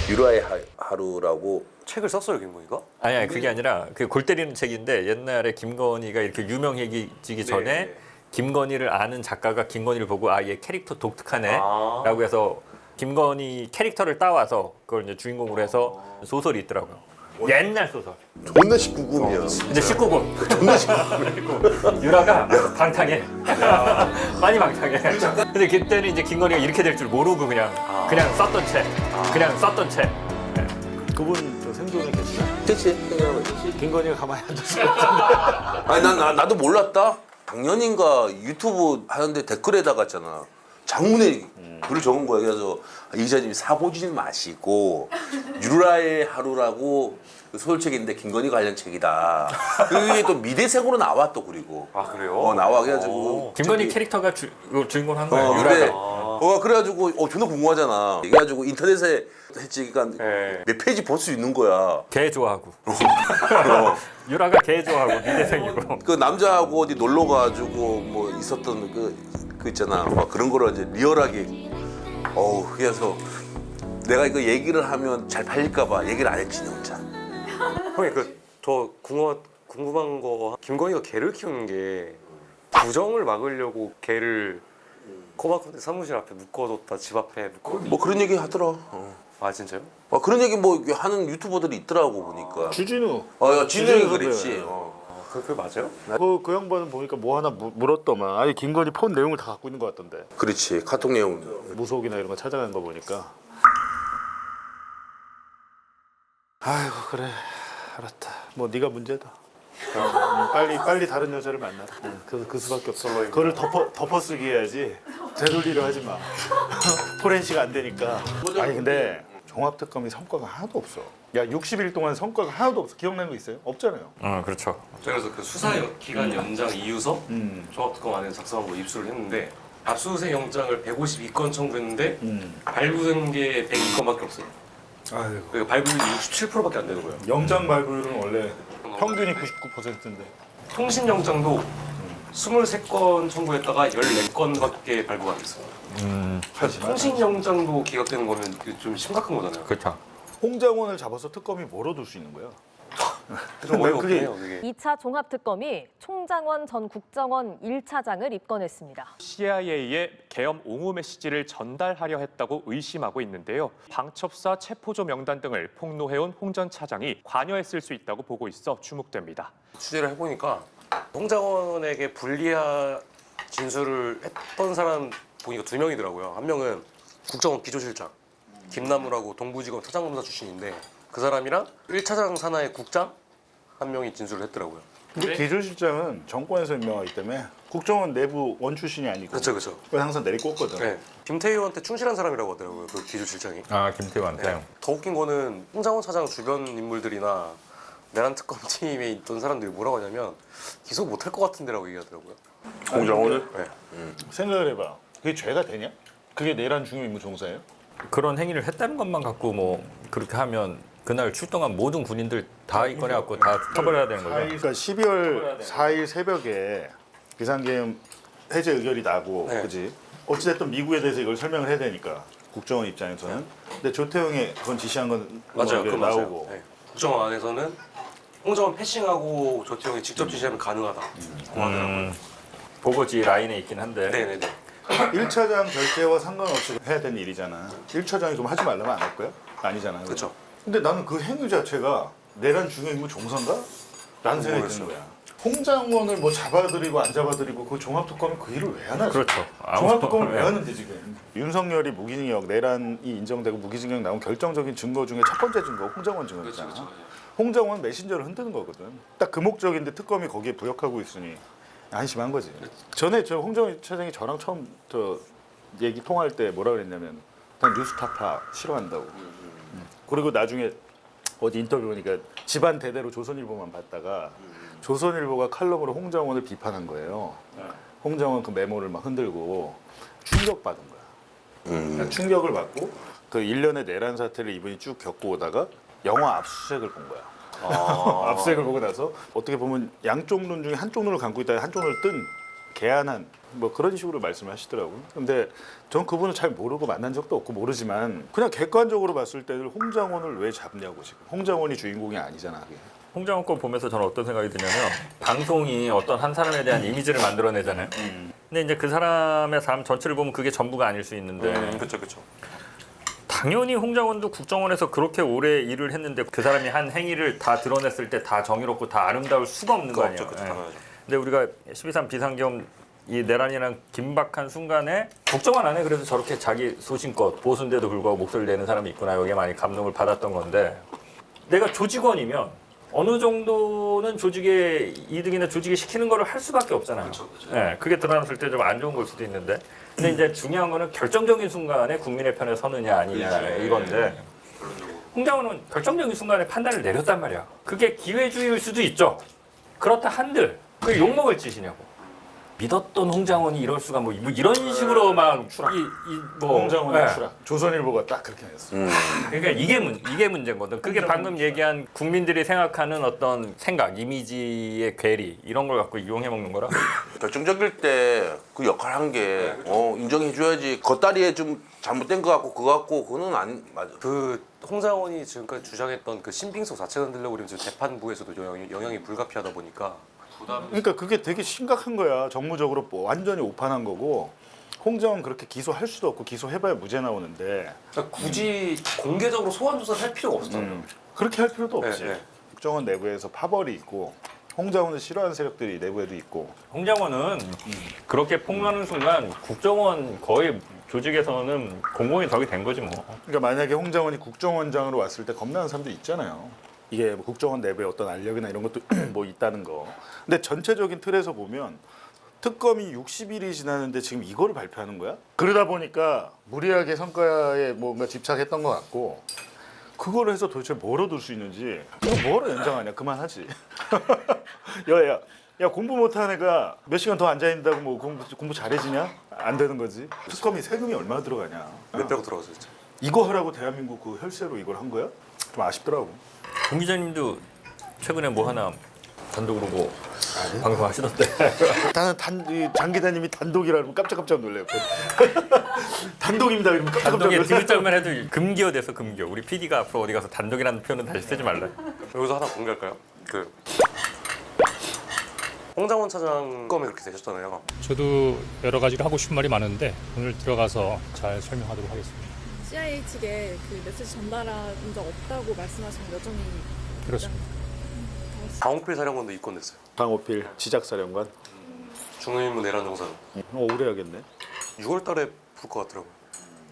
유라의 하루라고. 책을 썼어요 김건희가? 아니 그게 아니라 그 골 때리는 책인데 옛날에 김건희가 이렇게 유명해지기 전에 김건희를 아는 작가가 김건희를 보고 아 얘 캐릭터 독특하네라고 해서 김건희 캐릭터를 따와서 그걸 이제 주인공으로 해서 소설이 있더라고요. 옛날 소설. 존나 19금이야. 이제 19금. 존나 19금. 유라가 방탕해. 많이 방탕해. 근데 그때는 이제 김건희가 이렇게 될 줄 모르고 그냥 썼던 책. 그냥 썼던 책. 그분 저 생존에 계시나? 그렇지. 김건희가 가만히 앉았을 것 같은데. 아니 나도 몰랐다. 작년인가 유튜브 하는데 댓글에다가 있잖아. 장문에 글을 적은 거야. 그래서 이 기자님이 사보지 마시고 유라의 하루라고 소설책인데 김건희 관련 책이다. 그게 또 미대생으로 나와 또 그리고. 아 그래요? 나와 그래가지고. 김건희 캐릭터가 주인공 한 거예요. 근데 유라가. 그래가지고 존나 궁금하잖아. 그래가지고 인터넷에 했지. 그러니까 몇 페이지 볼 수 있는 거야. 개 좋아하고. 유라가 개 좋아하고 미대생이고. 그 남자하고 어디 놀러 가지고 뭐 있었던 그 있잖아. 막 그런 거를 이제 리얼하게. 그래서 내가 이거 얘기를 하면 잘 팔릴까봐 얘기를 안 했지 혼자. 형님 저 궁금한 거 김건희가 개를 키우는 게 부정을 막으려고 개를 코바코드 사무실 앞에 묶어뒀다 집 앞에 묶어뒀다. 뭐 그런 얘기 하더라. 아 진짜요? 그런 얘기 뭐 하는 유튜버들이 있더라고 보니까. 주진우. 진우이 그랬지. 그게 맞아요? 그 양반은 보니까 뭐 하나 물었더만. 아니 김건희 폰 내용을 다 갖고 있는 것 같던데. 그렇지. 카톡 내용. 무속이나 이런 거 찾아가는 거 보니까. 아이고 그래 알았다. 뭐 네가 문제다. 빨리 다른 여자를 만나라. 그 수밖에 없어. 그거를 덮어쓰기 해야지. 되돌리려 하지 마. 포렌식 안 되니까. 아니 근데 종합특검이 성과가 하나도 없어. 야 60일 동안 성과가 하나도 없어. 기억나는 거 있어요? 없잖아요. 그렇죠. 그래서 그 수사 기간 연장 이유서 종합특검 안에 작성한 거 입수를 했는데 압수수색 영장을 152건 청구했는데 발부된 게 102건밖에 없어요. 아이고. 그러니까 발부율이 67%밖에 안 되는 거예요. 영장 발부율은 원래 평균이 99%인데. 통신영장도 23건 청구했다가 14건밖에 발부가 안 됐어요. 통신영장도 기각되는 거면 좀 심각한 거잖아요. 그렇죠. 홍장원을 잡아서 특검이 뭐로 둘 수 있는 거야? 좀 어이가 없네요, 그게. 2차 종합특검이 총장원 전 국정원 1차장을 입건했습니다. CIA에 계엄 옹호 메시지를 전달하려 했다고 의심하고 있는데요. 방첩사 체포조 명단 등을 폭로해온 홍 전 차장이 관여했을 수 있다고 보고 있어 주목됩니다. 취재를 해보니까 홍장원에게 불리한 진술을 했던 사람 보니까 2명이더라고요. 한 명은 국정원 기조실장 김남우라고 동부지검 차장검사 출신인데 그 사람이랑 1차장 산하의 국장 한 명이 진술을 했더라고요. 근데 기조실장은 정권에서 임명하기 때문에 국정원 내부 원 출신이 아니고. 그렇죠. 그건 항상 내리꽂거든. 네. 김태희한테 충실한 사람이라고 하더라고요. 그 기조실장이. 아 김태환한테. 네. 더 웃긴 거는 홍장원 차장 주변 인물들이나 내란 특검 팀에 있던 사람들이 뭐라고 하냐면 기소 못할 것 같은데라고 얘기하더라고요. 홍장원을? 네. 생각을 해봐. 그게 죄가 되냐? 그게 내란 중요임무 종사예요? 그런 행위를 했다는 것만 갖고 뭐 그렇게 하면 그날 출동한 모든 군인들 다 이건해 갖고 다 처벌해야 되는 거죠. 그러니까 12월 4일 새벽에 비상계엄 해제 의결이 나고, 네. 그지? 어찌됐든 미국에 대해서 이걸 설명을 해야 되니까 국정원 입장에서는. 근데 조태용이 그건 지시한 건 맞아요. 뭐 그건 나오고. 맞아요. 네. 국정원 안에서는 홍장원 패싱하고 조태용이 직접 지시하면 가능하다. 보고지 라인에 있긴 한데. 네네네. 1차장 결재와 상관없이 해야 되는 일이잖아. 1차장이 좀 하지 말라면 안 할 거야? 아니잖아요. 그렇죠. 근데 나는 그 행위 자체가 내란 중요임무 종사인가? 라는 생각이 드는 거야. 홍장원을 뭐 잡아들이고 안 잡아들이고 그 종합특검이 그 일을 왜 하나? 그렇죠. 종합특검을 왜 하는데 지금? 윤석열이 무기징역, 내란이 인정되고 무기징역 나온 결정적인 증거 중에 첫 번째 증거 홍장원 증거잖아. 그렇죠. 홍장원 메신저를 흔드는 거거든. 딱 그 목적인데 특검이 거기에 부역하고 있으니 안심한 거지. 전에 저 홍정희 차장이 저랑 처음 저 얘기 통화할 때 뭐라 그랬냐면 난 뉴스타파 싫어한다고. 그리고 나중에 어디 인터뷰 보니까 집안 대대로 조선일보만 봤다가 조선일보가 칼럼으로 홍장원을 비판한 거예요. 홍장원 그 메모를 막 흔들고 충격받은 거야. 그러니까 충격을 받고 그 1년의 내란 사태를 이분이 쭉 겪고 오다가 영화 압수수색을 본 거야. 압수수색을 보고 나서 어떻게 보면 양쪽 눈 중에 한쪽 눈을 감고 있다가 한쪽 눈을 뜬 개안한 뭐 그런 식으로 말씀하시더라고요. 근데 전 그분을 잘 모르고 만난 적도 없고 모르지만 그냥 객관적으로 봤을 때는 홍장원을 왜 잡냐고 지금. 홍장원이 주인공이 아니잖아. 그게. 홍장원 거 보면서 저는 어떤 생각이 드냐면 방송이 어떤 한 사람에 대한 이미지를 만들어내잖아요. 근데 이제 그 사람의 삶 전체를 보면 그게 전부가 아닐 수 있는데 그렇죠. 당연히 홍장원도 국정원에서 그렇게 오래 일을 했는데 그 사람이 한 행위를 다 드러냈을 때 다 정의롭고 다 아름다울 수가 없는 거 아니에요. 근데 우리가 12.3 비상계엄 이 내란이란 긴박한 순간에 국정원 안에 그래서 저렇게 자기 소신껏 보수인데도 불구하고 목소리를 내는 사람이 있구나. 여기에 많이 감동을 받았던 건데 내가 조직원이면 어느 정도는 조직의 이득이나 조직이 시키는 거를 할 수밖에 없잖아요. 네, 그게 드러났을 때 좀 안 좋은 걸 수도 있는데 근데 이제 중요한 거는 결정적인 순간에 국민의 편에 서느냐 아니냐 이건데 홍장원은 결정적인 순간에 판단을 내렸단 말이야. 그게 기회주의일 수도 있죠. 그렇다 한들 그게 욕먹을 짓이냐고. 믿었던 홍장원이 이럴 수가 뭐 이런 식으로 막 뭐 홍장원의 추락. 조선일보가 딱 그렇게 했어. 그러니까 이게 문제거든. 그게 방금 얘기한 국민들이 생각하는 어떤 생각, 이미지의 괴리 이런 걸 갖고 이용해 먹는 거라. 결정적일 때 그 역할 한 게 인정해줘야지. 겉다리에 좀 잘못된 거 같고 그거 같고 그거는 안 맞아. 그 홍장원이 지금까지 주장했던 그 신빙성 자체가 흔들려고 그러면 지금 재판부에서도 영향이 불가피하다 보니까. 그러니까 그게 되게 심각한 거야. 정무적으로 뭐 완전히 오판한 거고 홍장원 그렇게 기소할 수도 없고 기소해봐야 무죄 나오는데 그러니까 굳이 공개적으로 소환 조사를 할 필요가 없었잖아요. 그렇게 할 필요도 없지. 네. 국정원 내부에서 파벌이 있고 홍장원을 싫어하는 세력들이 내부에도 있고. 홍장원은 그렇게 폭로하는 순간 국정원 거의 조직에서는 공공의 적이 된 거지 뭐. 그러니까 만약에 홍장원이 국정원장으로 왔을 때 겁나는 사람도 있잖아요. 이게 뭐 국정원 내부에 어떤 알력이나 이런 것도 뭐 있다는 거. 근데 전체적인 틀에서 보면 특검이 60일이 지났는데 지금 이거를 발표하는 거야? 그러다 보니까 무리하게 성과에 뭔가 집착했던 것 같고 그걸 해서 도대체 뭐로 둘 수 있는지 이거 뭐로 연장하냐 그만하지. 야 공부 못하는 애가 몇 시간 더 앉아있는다고 뭐 공부 잘해지냐? 안 되는 거지. 특검이 세금이 얼마나 들어가냐. 몇백 들어가서 진짜. 이거 하라고 대한민국 그 혈세로 이걸 한 거야? 좀 아쉽더라고. 공 기자님도 최근에 뭐 하나 단독으로 뭐 방송하시던데. 나는 장 기자님이 단독이라 그러면 깜짝깜짝 놀래요. 단독입니다 이러면 깜짝깜짝 단독에 놀래요. 디귿자만 해도 금기어 돼서 금기어. 우리 PD가 앞으로 어디 가서 단독이라는 표현은 다시 쓰지 말래. 여기서 하나 공개할까요? 그 홍장원 차장 검에 그렇게 되셨잖아요. 저도 여러 가지로 하고 싶은 말이 많은데 오늘 들어가서 잘 설명하도록 하겠습니다. CIA 측에 그 메시지 전달한 적 없다고 말씀하시는 여전히 그렇습니다. 강호필 사령관도 입건됐어요. 강호필 지작사령관. 중의임무 내란 정사로. 오래 하겠네. 6월 달에 풀 것 같더라고요.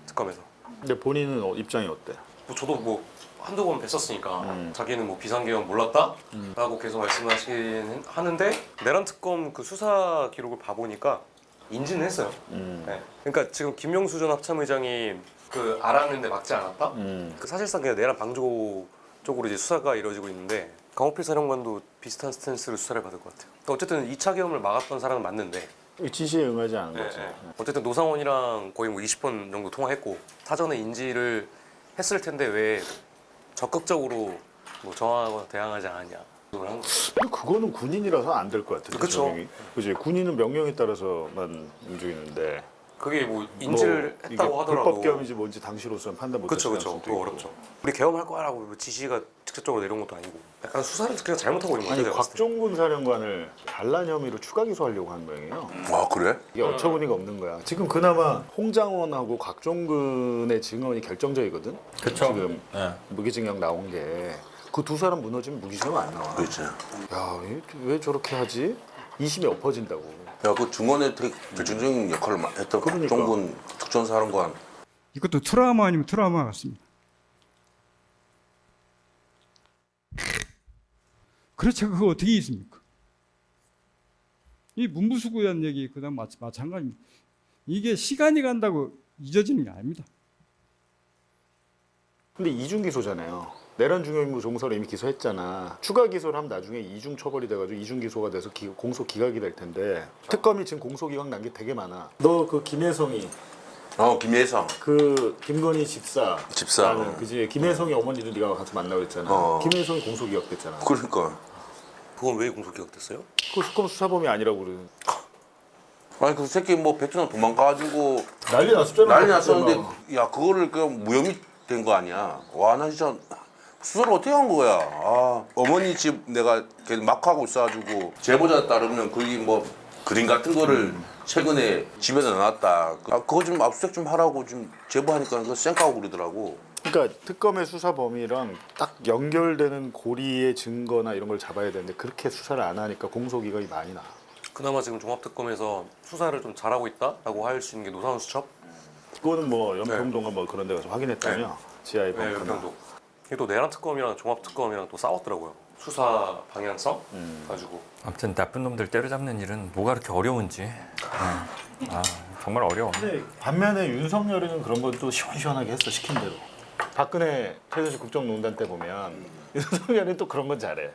특검에서. 근데 본인은 입장이 어때? 뭐 저도 뭐 한두 번 뵀었으니까 자기는 뭐 비상계엄 몰랐다? 라고 계속 말씀하시긴 하는데 내란 특검 그 수사 기록을 봐보니까 인지는 했어요. 네. 그러니까 지금 김명수 전 합참의장이 그 알았는데 막지 않았다? 그 사실상 그냥 내란 방조 쪽으로 이제 수사가 이루어지고 있는데 강호필 사령관도 비슷한 스탠스로 수사를 받을 것 같아요. 그러니까 어쨌든 2차 계엄을 막았던 사람은 맞는데 지시에 응하지 않은 거죠. 어쨌든 노상원이랑 거의 뭐 20번 정도 통화했고 사전에 인지를 했을 텐데 왜 적극적으로 뭐 저항하거나 대항하지 않았냐. 근데 그거는 군인이라서 안 될 것 같아요. 그쵸. 그지. 군인은 명령에 따라서만 움직이는데. 그게 뭐 인지를 뭐 했다고 이게 하더라도 불법 계엄인지 뭔지 당시로서는 판단 못할 수 그렇죠. 그거 어렵죠. 우리 계엄할 거야라고 뭐 지시가 직접적으로 내려온 것도 아니고 약간 수사를 그냥 잘못하고 있는 아니 거죠. 곽종군 사령관을 반란 혐의로 추가 기소하려고 한 모양이에요. 아 그래? 이게 어처구니가 없는 거야. 지금 그나마 홍장원하고 곽종근의 증언이 결정적이거든. 그쵸. 지금 무기징역 나온 게 그 두 사람 무너지면 무기징역 안 나와. 그렇지. 야, 왜 저렇게 하지? 2심이 엎어진다고. 야, 그 중원에 되게 결정적인 역할을 했던 곽종군 특전사령관. 이것도 트라우마 아니면 트라우마 같습니다. 그렇죠. 그거 어떻게 있습니까? 이 문부수고한 얘기 그다음 마찬가지입니다. 이게 시간이 간다고 잊어지는 게 아닙니다. 근데 이중 기소잖아요. 내란 중요임무 종사로 이미 기소했잖아. 추가 기소를 하면 나중에 이중 처벌이 돼가지고 이중 기소가 돼서 공소 기각이 될 텐데 특검이 지금 공소 기각 난 게 되게 많아. 너 그 김혜성이 김혜성 그 김건희 집사 그지. 김혜성이 어머니도 네가 같이 만나고 했잖아. 김혜성이 공소 기각됐잖아. 그러니까 그건 왜 공소 기각됐어요? 그 특검 수사범이 아니라고 그래. 아니 그 새끼 뭐 베트남 도망가가지고 난리 났었잖아. 난리 났었는데 야 그거를 그냥 무혐의 된 거 아니야. 와 나 진짜 수사를 어떻게 한 거야. 아 어머니 집 내가 계속 막 하고 있어가지고 제보자 따르면 거기 뭐 그림 같은 거를 최근에 집에서 넣어놨다. 아 그거 좀 압수수색 좀 하라고 좀 제보하니까 그거 쌩까고 그러더라고. 그러니까 특검의 수사 범위랑 딱 연결되는 고리의 증거나 이런 걸 잡아야 되는데 그렇게 수사를 안 하니까 공소 기각이 많이 나. 그나마 지금 종합특검에서 수사를 좀 잘하고 있다라고 할 수 있는 게 노상원 수첩? 그거는 뭐 연평도가 뭐 그런 데 가서 확인했다며. 지하의 네, 벙커나. 연평도. 이게 또 내란특검이랑 종합특검이랑 또 싸웠더라고요. 수사 방향성 가지고. 아무튼 나쁜 놈들 때려잡는 일은 뭐가 그렇게 어려운지. 정말 어려워. 근데 반면에 윤석열이는 그런 건 또 시원시원하게 했어, 시킨 대로. 박근혜 최순실 국정농단 때 보면 윤석열이 또 그런 건 잘해.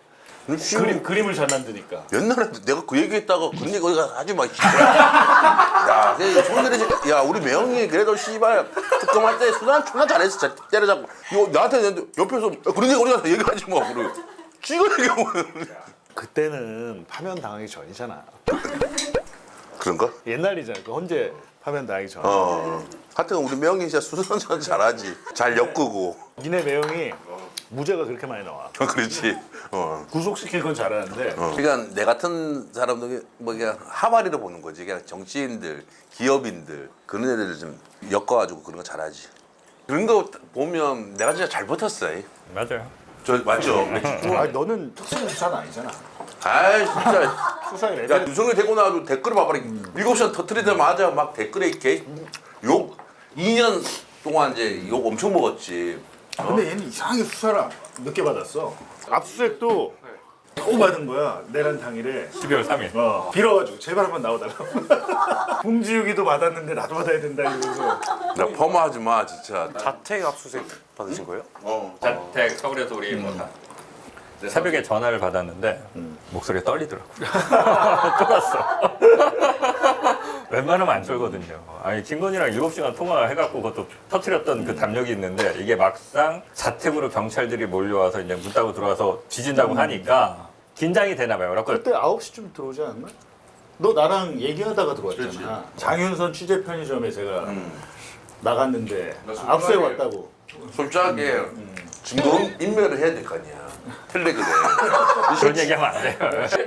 그림을 잘 만드니까. 옛날에 내가 그 얘기했다가 그런 얘기 어디 가서 하지 마. 야, 손들이 야 우리 매형이 그래도 씨발 특검할 때 수단 존나 잘했어. 진짜 때려잡고 이거 나한테 옆에서 그런 얘기 어디 가서 얘기하지 마. 그래. 지가 얘기하면 그때는 파면 당하기 전이잖아. 그런가? 옛날이잖아. 그 헌재 파면 당하기 전. 하여튼 우리 매형이 진짜 수산 잘하지. 잘 엮고. 니네 매형이 무죄가 그렇게 많이 나와. 그렇지. 구속시킬 건 잘하는데. 그러니까 내 같은 사람들이 뭐 그냥 하바리로 보는 거지. 그냥 정치인들, 기업인들 그런 애들을 좀 엮어가지고 그런 거 잘하지. 그런 거 보면 내가 진짜 잘 버텼어. 맞아요. 저 맞죠? 아니 너는 특수부 수사는 아니잖아. 아이 진짜. 수사에 레벨. 야 윤석열 되고 나서 댓글을 봐봐라. 7시간 터트리자마자 막 댓글에 욕 2년 동안 이제 욕 엄청 먹었지. 근데 얘는 이상하게 수사를 늦게 받았어. 압수수색도 겨우 받은 거야. 내란 당일에 12월 3일. 빌어가지고 제발 한번 나오달라고. 봉지욱이도 받았는데 나도 받아야 된다 이러면서. 나 펌하지 마 진짜. 자택 압수수색 받으신 거예요? 자택 서울에서 우리 뭐 다. 새벽에 전화를 받았는데 목소리가 떨리더라고. 쫄았어. 웬만하면 안 쫄거든요. 아니 김건희랑 7시간 통화해갖고 그것도 터트렸던 그 담력이 있는데 이게 막상 자택으로 경찰들이 몰려와서 이제 문 따고 들어와서 뒤진다고 하니까 긴장이 되나 봐요. 그때 9시쯤 들어오지 않았나? 너 나랑 얘기하다가 들어왔잖아. 장윤선 취재 편의점에 제가 나갔는데 압수해 왔다고. 솔직하게 증거 인멸을 해야 될 거 아니야. 텔레그래. 그런 얘기하면 안 돼요.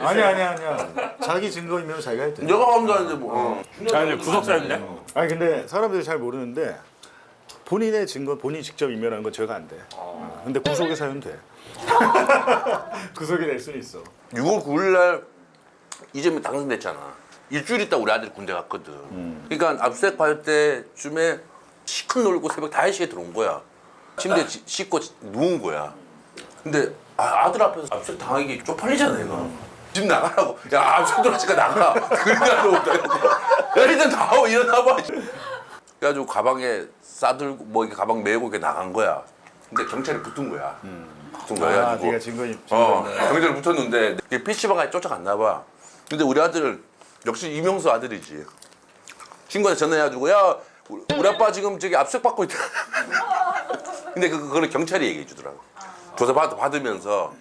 아니야. 자기 증거이면 자기가 해도 돼. 내가 감사한데 뭐. 아니 구속사인데? 아니 근데 사람들이 잘 모르는데 본인의 증거 본인이 직접 인멸하는 건 죄가 안 돼. 근데 구속의 사유는 돼. 구속이 될 수는 있어. 6월 9일 날 이재명이 당선됐잖아. 일주일 있다 우리 아들이 군대 갔거든. 그러니까 압수수색 받을 때쯤에 시큰 놀고 새벽 5시에 들어온 거야. 침대에 씻고 누운 거야. 근데 아들 앞에서 압수수색 당하기 쪽팔리잖아 얘가. 집 나가라고. 야 압수수색 들어왔으니까 나가. 그러니까 야 일단 나와 일어나봐. 그래가지고 가방에 싸들고 뭐 이렇게 가방 메고 이렇게 나간 거야. 근데 경찰이 붙은 거야. 붙은 거야. 그래가지고 네가 증거인. 경찰이 붙었는데 PC방까지 쫓아갔나 봐. 근데 우리 아들 역시 이명수 아들이지. 친구한테 전화해가지고 야 우리 아빠 지금 저기 압수수색 받고 있다. 근데 그거는 경찰이 얘기해 주더라고. 조사 받으면서.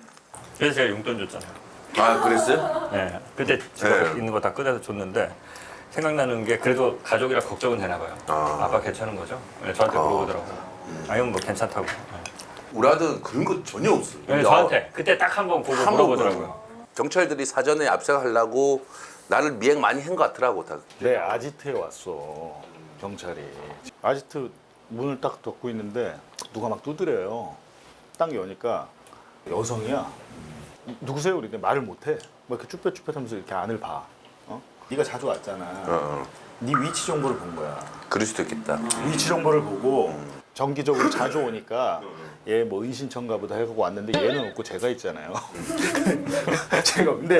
그래서 제가 용돈 줬잖아요. 아 그랬어요? 네. 그때 제가 있는 거 다 꺼내서 줬는데 생각나는 게 그래도 가족이라 걱정은 되나 봐요. 아빠 괜찮은 거죠? 네, 저한테 물어보더라고요. 아니면 뭐 괜찮다고. 우리 아들은 그런 거 전혀 없어. 네, 저한테 그때 딱 한 번 보고 물어보더라고요. 경찰들이 사전에 압수하려고 나를 미행 많이 한 것 같더라고 다. 내 아지트에 왔어 경찰이. 아지트 문을 딱 닫고 있는데 누가 막 두드려요. 딱 여니까 여성이야. 누구세요? 그랬는데 말을 못해. 뭐 이렇게 쭈뼛쭈뼛하면서 이렇게 안을 봐. 네가 자주 왔잖아. 네 위치 정보를 본 거야. 그럴 수도 있겠다. 위치 정보를 보고 정기적으로 자주 오니까 얘 뭐 은신처인가 보다 해보고 왔는데 얘는 없고 제가 있잖아요. 제가 근데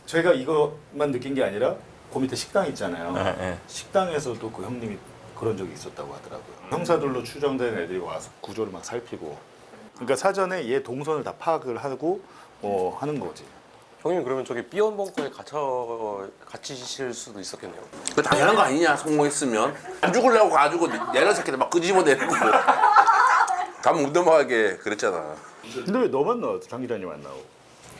제가 이것만 느낀 게 아니라 그 밑에 식당 있잖아요. 네. 식당에서도 그 형님이 그런 적이 있었다고 하더라고요. 형사들로 추정된 애들이 와서 구조를 막 살피고. 그러니까 사전에 얘 동선을 다 파악을 하고 하는 거지. 형님 그러면 저기 삐언 벙커에 갇히실 수도 있었겠네요. 그 당연한 거 아니냐 성공했으면. 안 죽으려고 가지고 내려 새끼들 막 끄집어내고 가면 못 넘어가게 그랬잖아. 근데 왜 너만 나왔어? 장 기자님 안 나오고.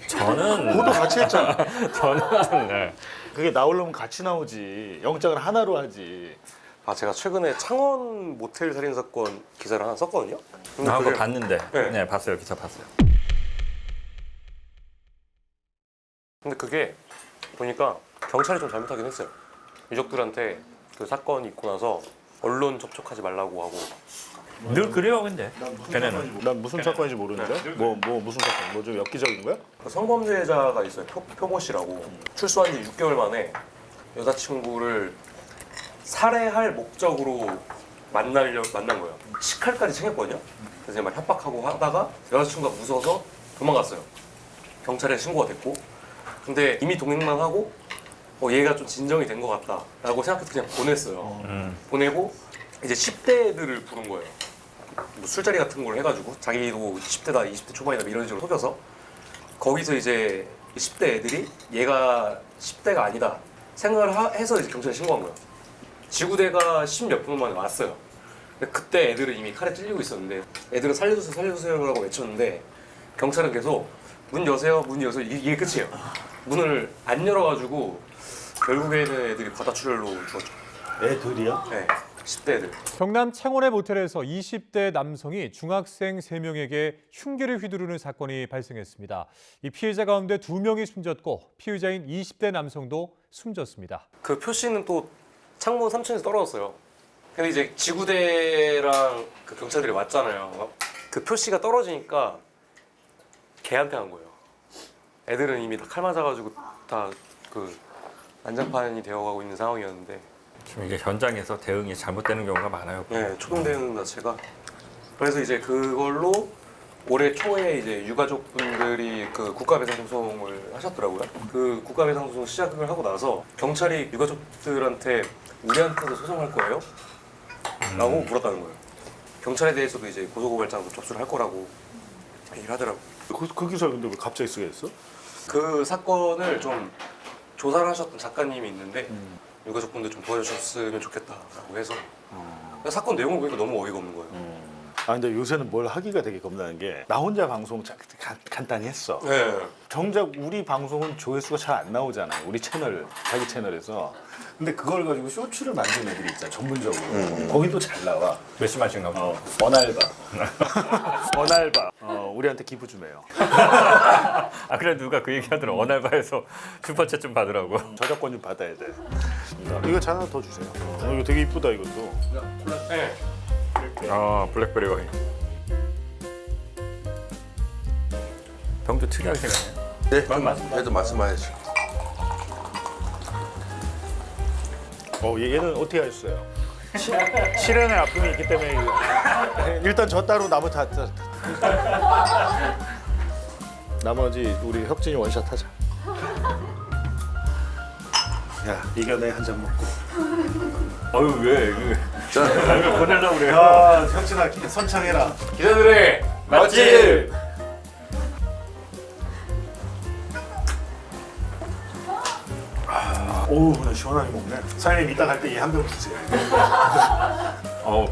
저는 그것도 같이 했잖아. 저는 네. 그게 나오려면 같이 나오지. 영장을 하나로 하지. 제가 최근에 창원 모텔 살인 사건 기사를 하나 썼거든요. 나 그거 봤는데. 네. 네, 봤어요. 기사 봤어요. 근데 그게 보니까 경찰이 좀 잘못하긴 했어요. 유족들한테 그 사건이 있고 나서 언론 접촉하지 말라고 하고. 늘 그래요, 근데. 걔네는. 난 무슨 사건인지 모르는데? 뭐 무슨 사건? 뭐 좀 엽기적인 거야? 성범죄자가 있어요. 표모 씨라고. 출소한 지 6개월 만에 여자친구를 살해할 목적으로 만난 거예요. 식칼까지 챙겼거든요. 그래서 막 협박하고 하다가 여자친구가 무서워서 도망갔어요. 경찰에 신고가 됐고. 근데 이미 동행만 하고 얘가 좀 진정이 된 것 같다라고 생각해서 그냥 보냈어요. 보내고 이제 10대 애들을 부른 거예요. 뭐 술자리 같은 걸 해가지고 자기도 10대다 20대 초반이다 이런 식으로 속여서 거기서 이제 10대 애들이 얘가 10대가 아니다 생각을 해서 이제 경찰에 신고한 거예요. 지구대가 10몇 분 만에 왔어요. 근데 그때 애들은 이미 칼에 찔리고 있었는데 애들은 살려주세요 살려주세요라고 외쳤는데 경찰은 계속 문 여세요 문 여세요 이게 끝이에요. 문을 안 열어가지고 결국에는 애들이 과다출혈로 죽었죠. 애들이요? 네, 10대 애들. 경남 창원의 모텔에서 20대 남성이 중학생 3명에게 흉기를 휘두르는 사건이 발생했습니다. 이 피해자 가운데 2명이 숨졌고 피의자인 20대 남성도 숨졌습니다. 그 표시는 또 창문 3층에서 떨어졌어요. 근데 이제 지구대랑 그 경찰들이 왔잖아요. 그 표시가 떨어지니까 걔한테 한 거예요. 애들은 이미 다 칼 맞아가지고 다 그 난장판이 되어가고 있는 상황이었는데 지금 이게 현장에서 대응이 잘못되는 경우가 많아요. 네, 초동 대응 자체가. 그래서 이제 그걸로 올해 초에 이제 유가족분들이 그 국가배상 소송을 하셨더라고요. 그 국가배상 소송 시작을 하고 나서 경찰이 유가족들한테 우리한테도 소송할 거예요? 라고 물었다는 거예요. 경찰에 대해서도 이제 고소고발장도 접수를 할 거라고 얘기를 하더라고요. 그 기사 근데 왜 갑자기 쓰게 됐어? 그 사건을 좀 조사를 하셨던 작가님이 있는데 유가족분들 좀 도와주셨으면 좋겠다라고 해서 사건 내용을 보니까 너무 어이가 없는 거예요. 근데 요새는 뭘 하기가 되게 겁나는 게 나 혼자 방송 간단히 했어. 네. 정작 우리 방송은 조회수가 잘 안 나오잖아요. 우리 채널, 자기 채널에서. 근데 그걸 가지고 쇼츠를 만든 애들이 있잖아, 전문적으로. 거긴 또 잘 나와. 몇십만씩 나오죠. 언알바. 언알바. 우리한테 기부 좀 해요. 그래 누가 그 얘기 하더라. 언알바에서 슈퍼챗 좀 받으라고. 저작권 좀 받아야 돼. 이거 잔 하나 더 주세요. 이거 되게 이쁘다 이것도. 네. 블랙베리 와인. 병도 특이하게 생겼네요. 네, 그래도 말씀하시죠. 얘는 어떻게 하셨어요? 실현의 아픔이 있기 때문에 일단 저 따로 나머지 다 나머지 우리 혁진이 원샷 하자. 야 이겨내 한 잔 먹고. 아유 왜? 자 보내려고 그래요. 야 혁진아 선창해라. 기자들의 맛집. 오우 나 시원하게 먹네. 사장님 이따 갈 때 이 한 병 주세요.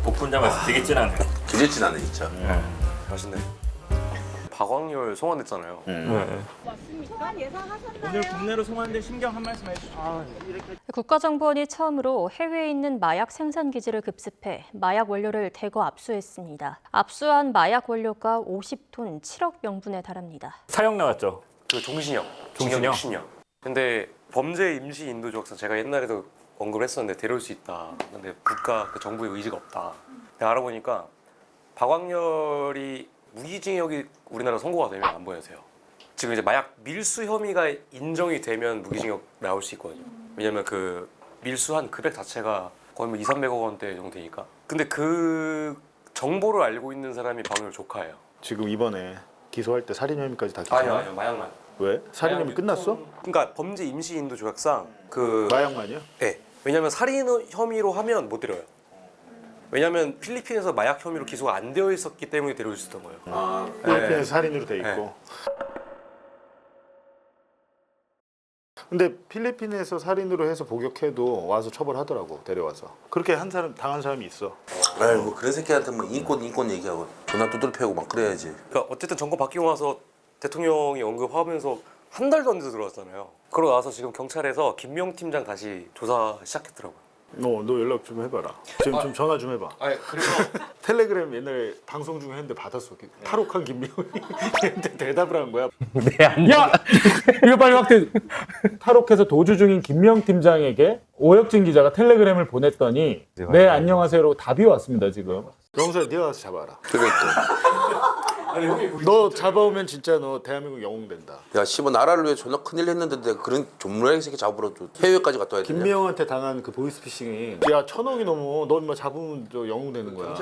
복분자 맛이 되게 진하네. 되게 진하네 진짜. 맛있네. 박광렬 송환됐잖아요. 오늘 국내로 송환된 심경 한 말씀 해주세요. 국가정보원이 처음으로 해외에 있는 마약 생산 기지를 급습해 마약 원료를 대거 압수했습니다. 압수한 마약 원료가 50톤 7억 명분에 달합니다. 사형 나왔죠? 그 종신형. 종신형? 60년. 근데 범죄 임시 인도 조각상 제가 옛날에도 언급을 했었는데 데려올 수 있다. 근데 국가 그 정부의 의지가 없다. 내가 알아보니까 박광렬이 무기징역이 우리나라 선고가 되면 안 보내세요. 지금 이제 마약 밀수 혐의가 인정이 되면 무기징역 나올 수 있거든요. 왜냐면 그 밀수한 금액 자체가 거의 뭐 200~300억 원대 정도 되니까. 근데 그 정보를 알고 있는 사람이 박광렬 조카예요. 지금 이번에 기소할 때 살인 혐의까지 다 기소해요? 아니요 마약만. 왜? 살인 혐의 끝났어? 그러니까 범죄 임시 인도 조약상 그 마약만이요? 네. 왜냐면 살인 혐의로 하면 못 데려요. 왜냐면 필리핀에서 마약 혐의로 기소가 안 되어 있었기 때문에 데려올 수 있던 거예요. 필리핀에서 살인으로 돼 있고. 네. 근데 필리핀에서 살인으로 해서 복역해도 와서 처벌하더라고 데려와서. 그렇게 한 사람 당한 사람이 있어. 아이 뭐 그런 새끼한테 뭐 인권 얘기하고 전화 두드려 패고 막 그래야지. 그러니까 어쨌든 정권 바뀌고 나서 대통령이 언급하면서 한 달도 안 돼서 들어왔잖아요. 그러고 나서 지금 경찰에서 김명 팀장 다시 조사 시작했더라고요. 너 연락 좀 해봐라. 지금 좀 전화 좀 해봐. 그래서 텔레그램 옛날에 방송 중에 했는데 받았어. 탈옥한 김명이 걔한테 대답을 한 거야. 야! 이거 빨리 확대. 탈옥해서 도주 중인 김명 팀장에게 오혁진 기자가 텔레그램을 보냈더니 네 안녕하세요로 답이 왔습니다 지금. 영수야 네가 가서 잡아라. 그러니까. 너 잡아오면 진짜 너 대한민국 영웅 된다. 야 씨발 나라를 위해 존나 큰일 했는데 내가 그런 존무라기 새끼 잡으러 해외까지 갔다 와야 되냐? 김명한테 당한 그 보이스피싱이 야 1,000억이 넘어. 너 인마 잡으면 저 영웅 되는 거야.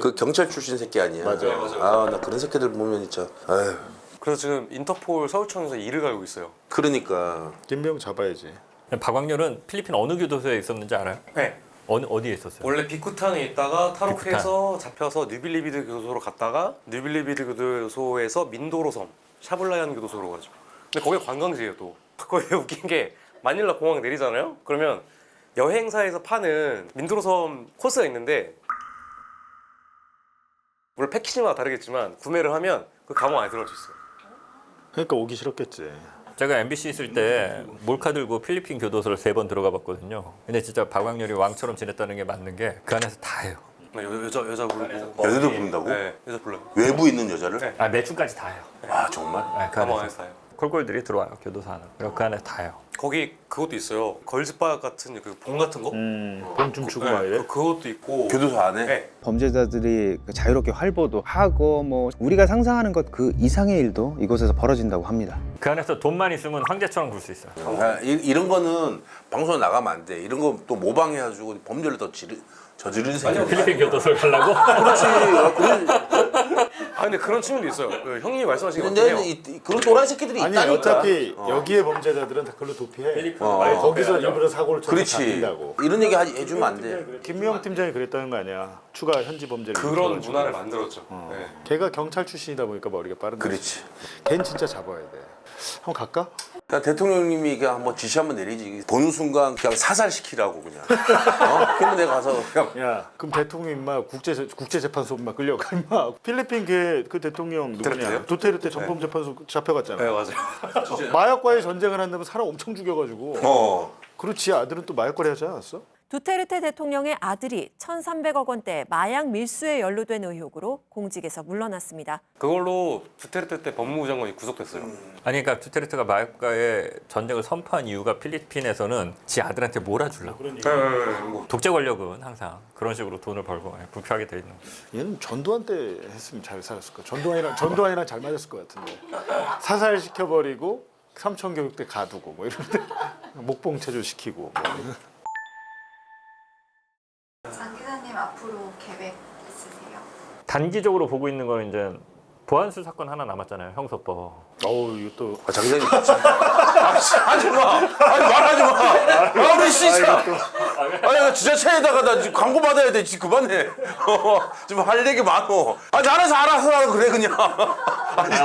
그 경찰 출신 새끼 아니야? 맞아. 아 나 그런 새끼들 보면 진짜 아휴. 그래서 지금 인터폴 서울청에서 일을 갈고 있어요. 그러니까 김명 잡아야지. 박광렬은 필리핀 어느 교도소에 있었는지 알아요? 네. 어디에 있었어요? 원래 비쿠탄에 있다가 탈옥해서 잡혀서 뉴빌리비드 교도소로 갔다가 뉴빌리비드 교도소에서 민도로섬 샤블라얀 교도소로 가죠. 근데 거기 관광지예요 또. 거기 웃긴 게 마닐라 공항 내리잖아요. 그러면 여행사에서 파는 민도로섬 코스가 있는데 물론 패키지마다 다르겠지만 구매를 하면 그 감옥 안에 들어갈 수 있어요. 그러니까 오기 싫었겠지. 제가 MBC 있을 때 몰카 들고 필리핀 교도소를 3번 들어가 봤거든요. 근데 진짜 박광렬이 왕처럼 지냈다는 게 맞는 게 그 안에서 다 해요. 여자 부르고 여자도 부른다고? 네, 여자 불러요. 외부 있는 여자를? 네. 매춘까지 다 해요. 아 정말? 네, 그 감옥 안에서. 안에서 다 해요. 콜골들이 들어와요 교도소 안에. 그리고 그 안에 다 해요. 거기 그것도 있어요. 걸즈바 같은 그 봉 같은 거? 봉 좀 주고 막 이래? 그것도 있고. 교도소 안에? 네. 범죄자들이 자유롭게 활보도 하고 뭐 우리가 상상하는 것 그 이상의 일도 이곳에서 벌어진다고 합니다. 그 안에서 돈만 있으면 황제처럼 굴 수 있어요. 아, 이런 거는 방송에 나가면 안 돼. 이런 거 또 모방해가지고 범죄를 더 저지르는 새끼. 필리핀 교도소를 가려고? 그렇지. 근데 그런 측면도 있어요. 그 형님이 말씀하신 것 근데 같아요. 그런 또라이 새끼들이 아니 있다니까. 어차피 여기에 범죄자들은 다 그걸로 도피해. 거기서 일부러 사고를 쳐서 그렇지. 잡힌다고. 이런 얘기 해주면 안 돼. 김명 팀장이 그랬다는 거 아니야. 추가 현지 범죄를 그런 일으켜가지고. 문화를 만들었죠. 네. 걔가 경찰 출신이다 보니까 머리가 빠른 거지. 그렇지. 걔는 진짜 잡아야 돼. 한번 갈까? 그냥 대통령님이 그냥 한번 지시 한번 내리지. 보는 순간 그냥 사살시키라고 그냥. 그러면 내가 가서 그냥. 야, 그럼 대통령 인마 국제재판소 인마 끌려가 인마. 필리핀 그 대통령 누구냐? 두테르테 전범재판소 잡혀갔잖아. 네 맞아요. 마약과의 전쟁을 한다면 사람 엄청 죽여가지고. 그렇지 아들은 또 마약거리 하지 않았어? 두테르테 대통령의 아들이 1,300억 원대 마약 밀수에 연루된 의혹으로 공직에서 물러났습니다. 그걸로 두테르테 때 법무부 장관이 구속됐어요. 아니 그러니까 두테르테가 마약과의 전쟁을 선포한 이유가 필리핀에서는 지 아들한테 몰아주려고. 독재 권력은 항상 그런 식으로 돈을 벌고 불쾌하게 돼 있는 거예요. 얘는 전두환 때 했으면 잘 살았을 거야. 전두환이랑 잘 맞았을 것 같은데. 사살시켜버리고 삼천교육대 가두고 뭐 이런데 목봉체조 시키고. 뭐. 계획 있으세요? 단기적으로 보고 있는 건 이제 보안수 사건 하나 남았잖아요. 형사법. 어우 이것도 장 기자님 하지 마. 아니 말하지 마. 아 우리 진짜. 아니 나 지자체에다가 나 지금 광고 받아야 돼. 지금 그만해. 지금 할 얘기 많어. 아니 알아서 하라 그래 그냥.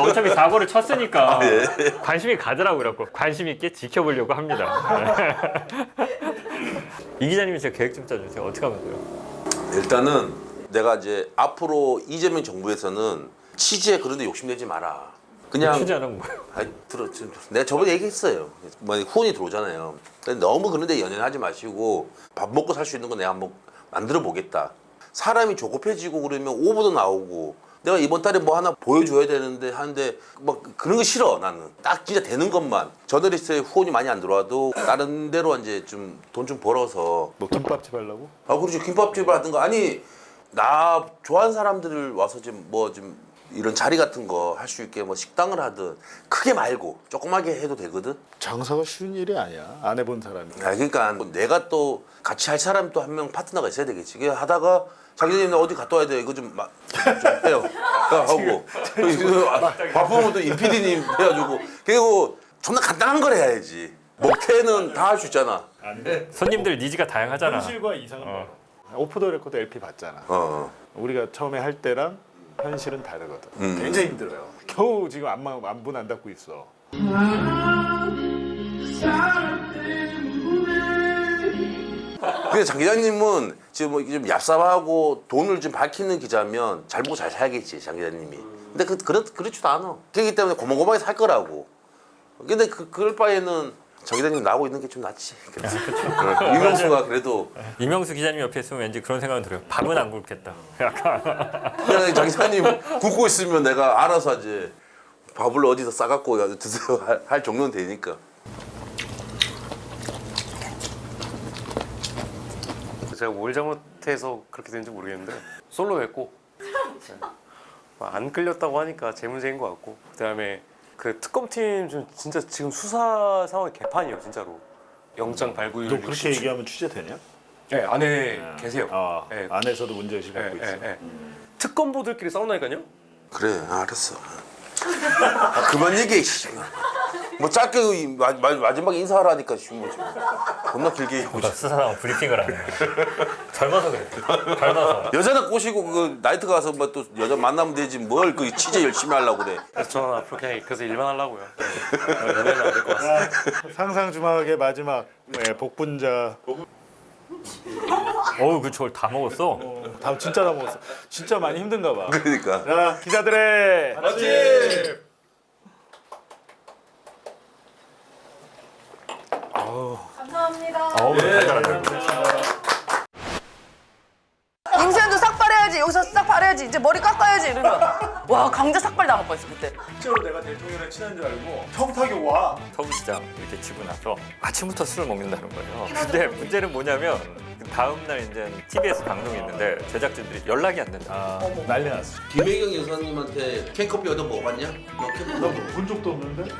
어차피 사고를 쳤으니까 예. 관심이 가더라고요. 그래갖고 관심 있게 지켜보려고 합니다. 이 기자님이 제 계획 좀 짜주세요. 어떻게 하면 돼요? 일단은 내가 이제 앞으로 이재명 정부에서는 취지에 그런데 욕심내지 마라. 그냥 취재하는 거예요. 아니 들어 지금 내가 저번에 얘기했어요. 뭐 후원이 들어오잖아요. 근데 너무 그런데 연연하지 마시고 밥 먹고 살 수 있는 거 내가 한번 만들어 보겠다. 사람이 조급해지고 그러면 오보도 나오고 내가 이번 달에 뭐 하나 보여줘야 되는데 하는데 막 그런 거 싫어 나는. 딱 진짜 되는 것만. 저널리스트에 후원이 많이 안 들어와도 다른 데로 이제 좀 돈 좀 벌어서 뭐 김밥집 하려고? 아 그렇죠. 김밥집을 하든가 아니 나 좋아하는 사람들을 와서 좀 뭐 좀 이런 자리 같은 거 할 수 있게 뭐 식당을 하든 크게 말고 조그맣게 해도 되거든. 장사가 쉬운 일이 아니야. 안 해본 사람이. 아 그러니까 내가 또 같이 할 사람 또 한 명 파트너가 있어야 되겠지. 그냥 하다가 자기님 나 어디 갔다 와야 돼. 이거 좀 해요. 하고 바쁘면 또 임PD님 해가지고 그리고 존나 간단한 걸 해야지. 먹태는 다 할 수 있잖아. 손님들 니즈가 다양하잖아. 현실과 이상은 오프 더 레코드 LP 봤잖아. 우리가 처음에 할 때랑 현실은 다르거든. 굉장히 힘들어요. 겨우 지금 안문 안 닫고 있어. 근데 장 기자님은 지금 뭐 좀 얍삽하고 돈을 좀 밝히는 기자면 잘 보고 잘 살겠지 장 기자님이. 근데 그렇지도 않아. 그렇기 때문에 고만고만하게 살 거라고. 근데 그럴 바에는 장 기자님 나오고 있는 게 좀 낫지. 유명수가 그래도 이명수 기자님 옆에 있으면 왠지 그런 생각은 들어요. 밥은 안 굶겠다. 약간. 그냥 장 기자님 굶고 있으면 내가 알아서 이제 밥을 어디서 싸갖고 드세요 할 정도는 되니까. 제가 뭘 잘못해서 그렇게 된지 모르겠는데 솔로 냈고 안 끌렸다고 하니까 제 문제인 것 같고 그다음에 그 특검팀 좀 진짜 지금 수사 상황이 개판이에요 진짜로. 영장 발부율 너 그렇게 얘기하면 취재되냐? 네 안에 계세요. 네. 안에서도 문제의식 갖고 있어. 특검보들끼리 싸운다니까요? 그래 알았어. 그만 얘기해. 뭐 짧게 마지막에 인사하라니까 뭐 겁나 길게 얘기하고 수사상 브리핑을 하네. 젊어서 그래. 젊어서. 여자는 꼬시고 그 나이트 가서 뭐 또 여자 만나면 되지 뭘 그 취재 열심히 하려고 그래. 그래서 저는 앞으로 그냥 그래서 일만 하려고요. 연애는 안 될 것 같습니다. 상상 주막의 마지막 복분자. 어우 그 저걸 다 먹었어. 다 진짜 다 먹었어. 진짜 많이 힘든가 봐. 그러니까. 자 기자들의 맛집. 감사합니다. 임시완도 삭발해야지. 여기서 삭발해야지. 이제 머리 깎아야지. 이러면 와 강제 삭발 당할 뻔했어 그때. 실제로 내가 대통령이랑 친한 줄 알고 평탁이 와. 서울시장 이렇게 지고 나서 아침부터 술을 먹는다는 거예요. 근데 문제는 뭐냐면 다음 날 이제 TBS 방송이 있는데 제작진들이 연락이 안 된다. 난리 났어. 김혜경 여사님한테 캔커피 얻어 먹어봤냐? 너 캔커피 본 적도 없는데?